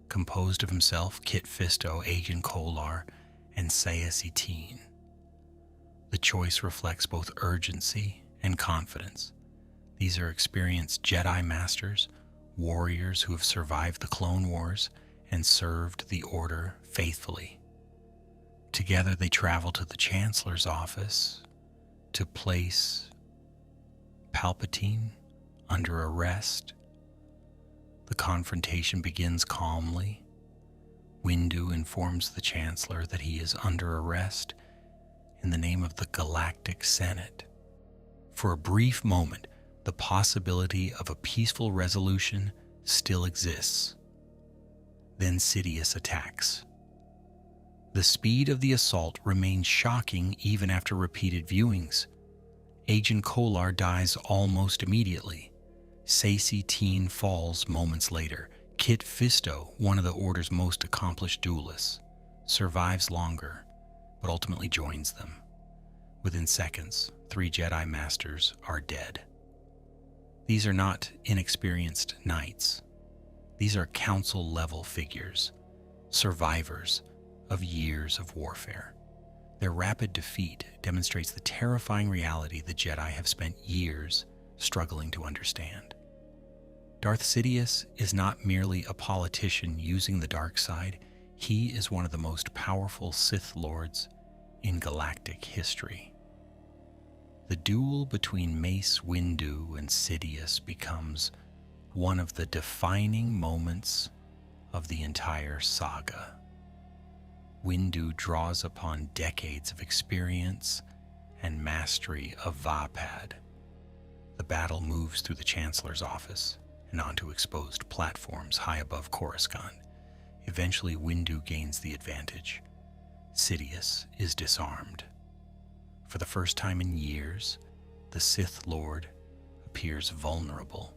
composed of himself, Kit Fisto, Agent Kolar, and Saya Satine. The choice reflects both urgency and confidence. These are experienced Jedi Masters, warriors who have survived the Clone Wars and served the Order faithfully. Together they travel to the Chancellor's office to place Palpatine under arrest. The confrontation begins calmly. Windu informs the Chancellor that he is under arrest in the name of the Galactic Senate. For a brief moment, the possibility of a peaceful resolution still exists. Then Sidious attacks. The speed of the assault remains shocking even after repeated viewings. Agent Kolar dies almost immediately. Saya Satine falls moments later. Kit Fisto, one of the Order's most accomplished duelists, survives longer, but ultimately joins them. Within seconds, 3 Jedi Masters are dead. These are not inexperienced knights. These are council-level figures, survivors of years of warfare. Their rapid defeat demonstrates the terrifying reality the Jedi have spent years struggling to understand. Darth Sidious is not merely a politician using the dark side, he is one of the most powerful Sith Lords in galactic history. The duel between Mace Windu and Sidious becomes one of the defining moments of the entire saga. Windu draws upon decades of experience and mastery of Vapad. The battle moves through the Chancellor's office and onto exposed platforms high above Coruscant. Eventually, Windu gains the advantage. Sidious is disarmed. For the first time in years, the Sith Lord appears vulnerable.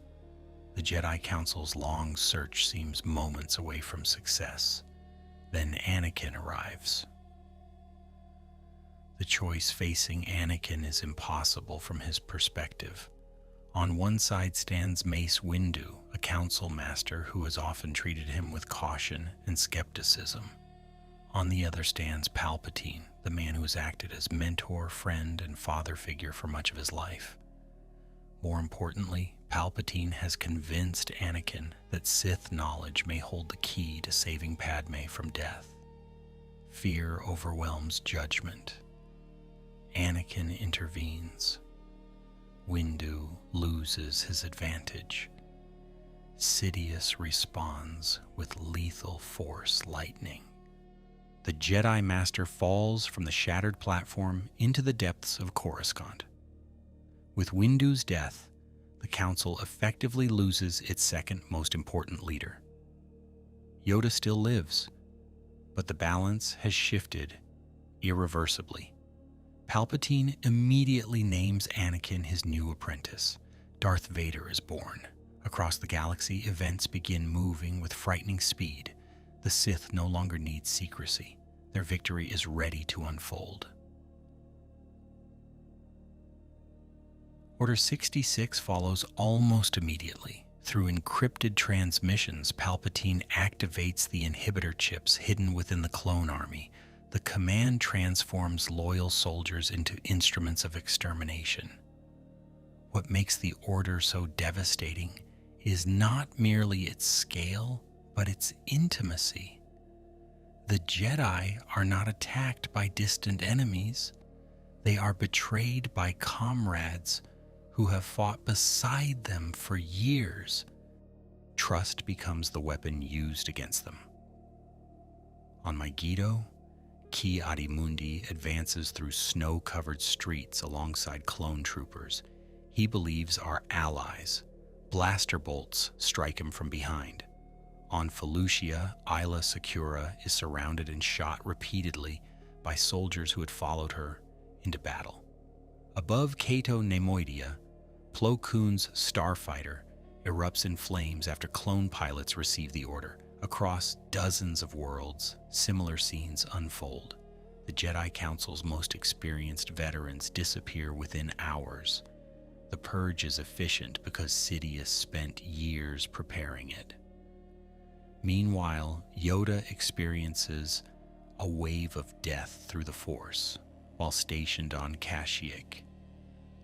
The Jedi Council's long search seems moments away from success. Then Anakin arrives. The choice facing Anakin is impossible from his perspective. On one side stands Mace Windu, a council master who has often treated him with caution and skepticism. On the other stands Palpatine, the man who has acted as mentor, friend, and father figure for much of his life. More importantly, Palpatine has convinced Anakin that Sith knowledge may hold the key to saving Padme from death. Fear overwhelms judgment. Anakin intervenes. Windu loses his advantage. Sidious responds with lethal force lightning. The Jedi Master falls from the shattered platform into the depths of Coruscant. With Windu's death, the Council effectively loses its second most important leader. Yoda still lives, but the balance has shifted irreversibly. Palpatine immediately names Anakin his new apprentice. Darth Vader is born. Across the galaxy, events begin moving with frightening speed. The Sith no longer need secrecy. Their victory is ready to unfold. Order 66 follows almost immediately. Through encrypted transmissions, Palpatine activates the inhibitor chips hidden within the clone army. The command transforms loyal soldiers into instruments of extermination. What makes the Order so devastating is not merely its scale, but its intimacy. The Jedi are not attacked by distant enemies. They are betrayed by comrades who have fought beside them for years. Trust becomes the weapon used against them. On Megiddo, Ki-Adi-Mundi advances through snow-covered streets alongside clone troopers. he believes are allies. Blaster bolts strike him from behind. On Felucia, Isla Secura is surrounded and shot repeatedly by soldiers who had followed her into battle. Above Cato Nemoidia, Plo Koon's starfighter erupts in flames after clone pilots receive the order. Across dozens of worlds, similar scenes unfold. The Jedi Council's most experienced veterans disappear within hours. The purge is efficient because Sidious spent years preparing it. Meanwhile, Yoda experiences a wave of death through the Force while stationed on Kashyyyk.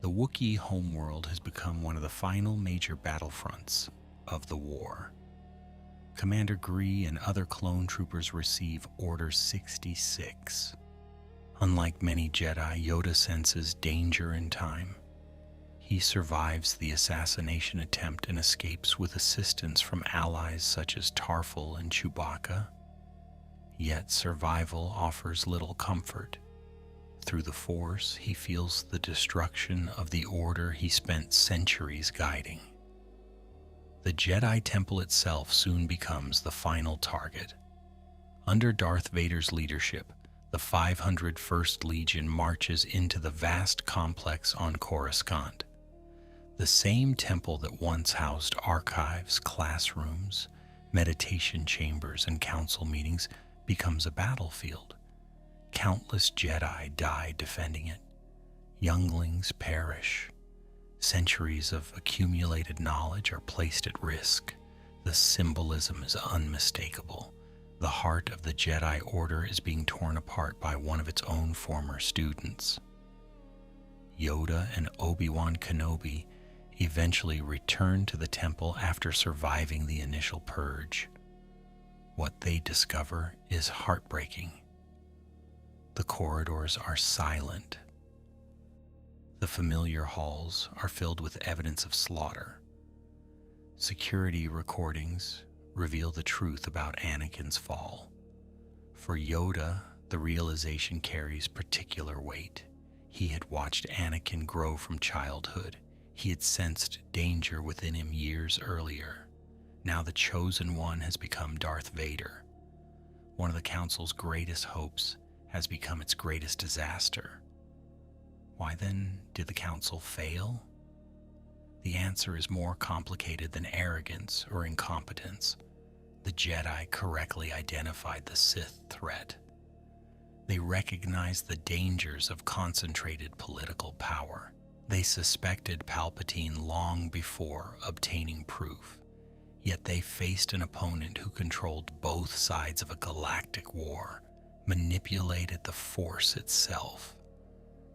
The Wookiee homeworld has become one of the final major battlefronts of the war. Commander Gree and other clone troopers receive Order 66. Unlike many Jedi, Yoda senses danger in time. He survives the assassination attempt and escapes with assistance from allies such as Tarful and Chewbacca. Yet survival offers little comfort. Through the Force, he feels the destruction of the order he spent centuries guiding. The Jedi Temple itself soon becomes the final target. Under Darth Vader's leadership, the 501st Legion marches into the vast complex on Coruscant. The same temple that once housed archives, classrooms, meditation chambers, and council meetings becomes a battlefield. Countless Jedi die defending it. Younglings perish. Centuries of accumulated knowledge are placed at risk. The symbolism is unmistakable. The heart of the Jedi Order is being torn apart by one of its own former students. Yoda and Obi-Wan Kenobi eventually return to the temple after surviving the initial purge. What they discover is heartbreaking. The corridors are silent. The familiar halls are filled with evidence of slaughter. Security recordings reveal the truth about Anakin's fall. For Yoda, the realization carries particular weight. He had watched Anakin grow from childhood. He had sensed danger within him years earlier. Now the Chosen One has become Darth Vader. One of the Council's greatest hopes has become its greatest disaster. Why then did the Council fail? The answer is more complicated than arrogance or incompetence. The Jedi correctly identified the Sith threat. They recognized the dangers of concentrated political power. They suspected Palpatine long before obtaining proof. Yet they faced an opponent who controlled both sides of a galactic war, manipulated the Force itself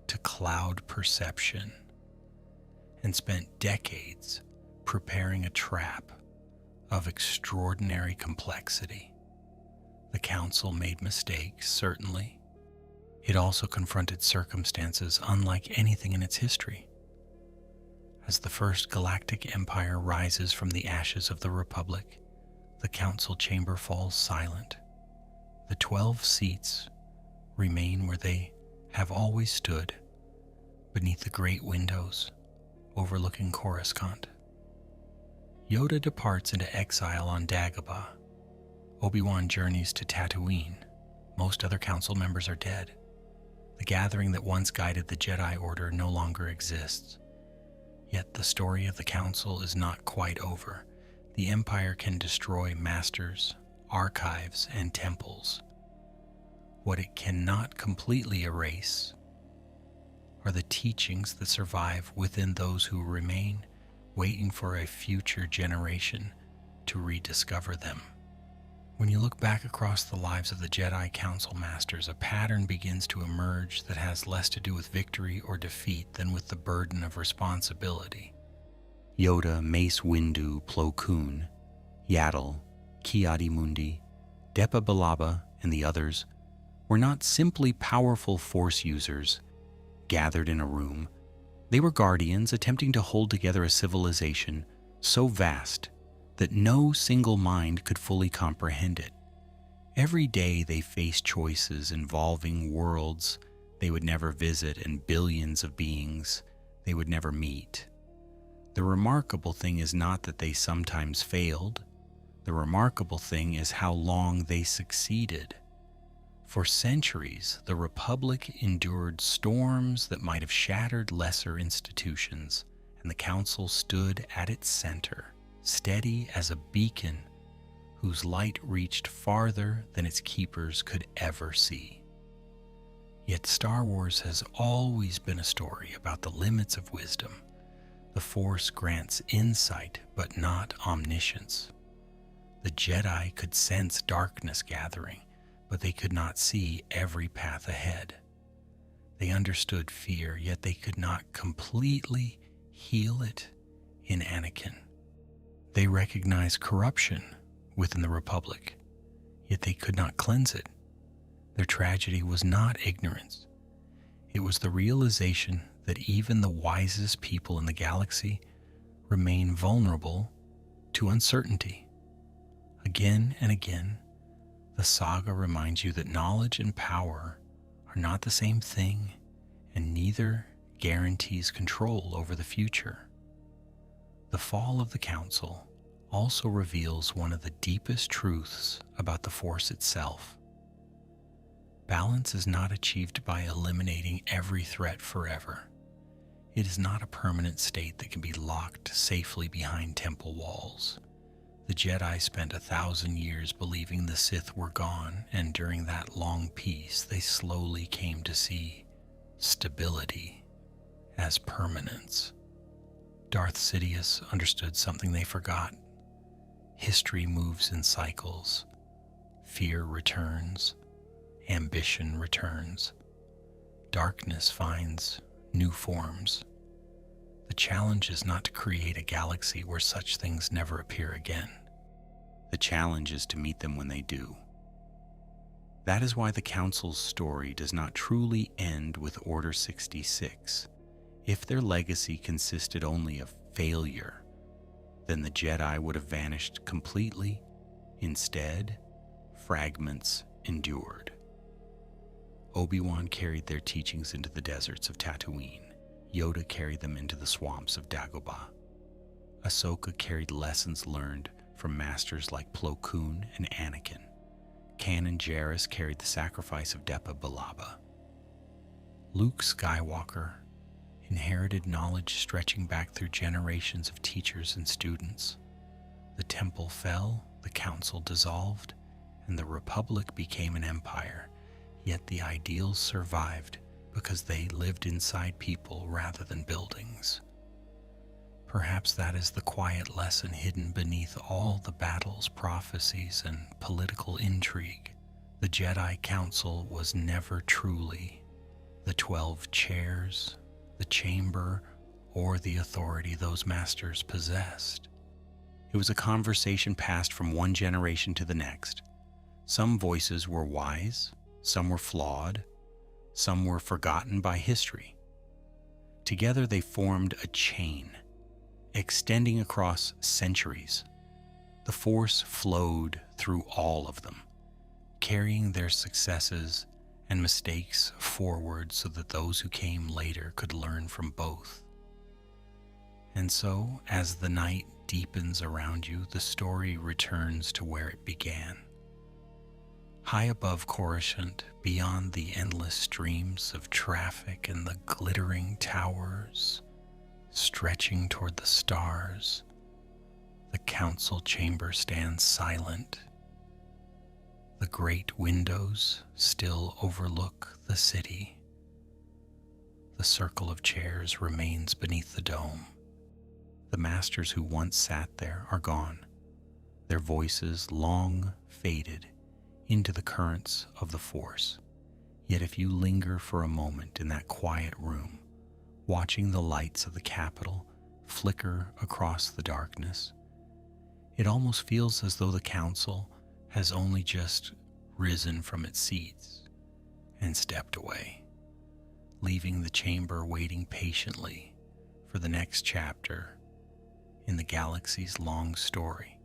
to cloud perception, and spent decades preparing a trap of extraordinary complexity. The Council made mistakes, certainly. It also confronted circumstances unlike anything in its history. As the First Galactic Empire rises from the ashes of the Republic, the Council chamber falls silent. The 12 seats remain where they have always stood, beneath the great windows overlooking Coruscant. Yoda departs into exile on Dagobah. Obi-Wan journeys to Tatooine. Most other Council members are dead. The gathering that once guided the Jedi Order no longer exists. Yet the story of the Council is not quite over. The Empire can destroy masters, archives, and temples. What it cannot completely erase are the teachings that survive within those who remain, waiting for a future generation to rediscover them. When you look back across the lives of the Jedi Council Masters, a pattern begins to emerge that has less to do with victory or defeat than with the burden of responsibility. Yoda, Mace Windu, Plo Koon, Yaddle, Ki-Adi-Mundi, Depa Billaba, and the others were not simply powerful Force users gathered in a room. They were guardians attempting to hold together a civilization so vast that no single mind could fully comprehend it. Every day they faced choices involving worlds they would never visit and billions of beings they would never meet. The remarkable thing is not that they sometimes failed. The remarkable thing is how long they succeeded. For centuries, the Republic endured storms that might have shattered lesser institutions, and the Council stood at its center, steady as a beacon whose light reached farther than its keepers could ever see. Yet Star Wars has always been a story about the limits of wisdom. The Force grants insight, but not omniscience. The Jedi could sense darkness gathering, but they could not see every path ahead. They understood fear, yet they could not completely heal it in Anakin. They recognized corruption within the Republic, yet they could not cleanse it. Their tragedy was not ignorance. It was the realization that even the wisest people in the galaxy remain vulnerable to uncertainty. Again and again, the saga reminds you that knowledge and power are not the same thing, and neither guarantees control over the future. The fall of the Council also reveals one of the deepest truths about the Force itself. Balance is not achieved by eliminating every threat forever. It is not a permanent state that can be locked safely behind temple walls. The Jedi spent 1,000 years believing the Sith were gone, and during that long peace, they slowly came to see stability as permanence. Darth Sidious understood something they forgot. History moves in cycles. Fear returns. Ambition returns. Darkness finds new forms. The challenge is not to create a galaxy where such things never appear again. The challenge is to meet them when they do. That is why the Council's story does not truly end with Order 66. If their legacy consisted only of failure, then the Jedi would have vanished completely. Instead, fragments endured. Obi-Wan carried their teachings into the deserts of Tatooine. Yoda carried them into the swamps of Dagobah. Ahsoka carried lessons learned from masters like Plo Koon and Anakin. Kanan Jarrus carried the sacrifice of Depa Billaba. Luke Skywalker inherited knowledge stretching back through generations of teachers and students. The temple fell, the council dissolved, and the Republic became an empire, yet the ideals survived because they lived inside people rather than buildings. Perhaps that is the quiet lesson hidden beneath all the battles, prophecies, and political intrigue. The Jedi Council was never truly the 12 chairs, the chamber, or the authority those masters possessed. It was a conversation passed from one generation to the next. Some voices were wise, some were flawed, some were forgotten by history. Together they formed a chain, extending across centuries. The Force flowed through all of them, carrying their successes and mistakes forward so that those who came later could learn from both. And so, as the night deepens around you, the story returns to where it began. High above Coruscant, beyond the endless streams of traffic and the glittering towers, stretching toward the stars, the council chamber stands silent. The great windows still overlook the city. The circle of chairs remains beneath the dome. The masters who once sat there are gone, their voices long faded into the currents of the Force. Yet if you linger for a moment in that quiet room, watching the lights of the Capitol flicker across the darkness, it almost feels as though the Council has only just risen from its seats and stepped away, leaving the chamber waiting patiently for the next chapter in the galaxy's long story.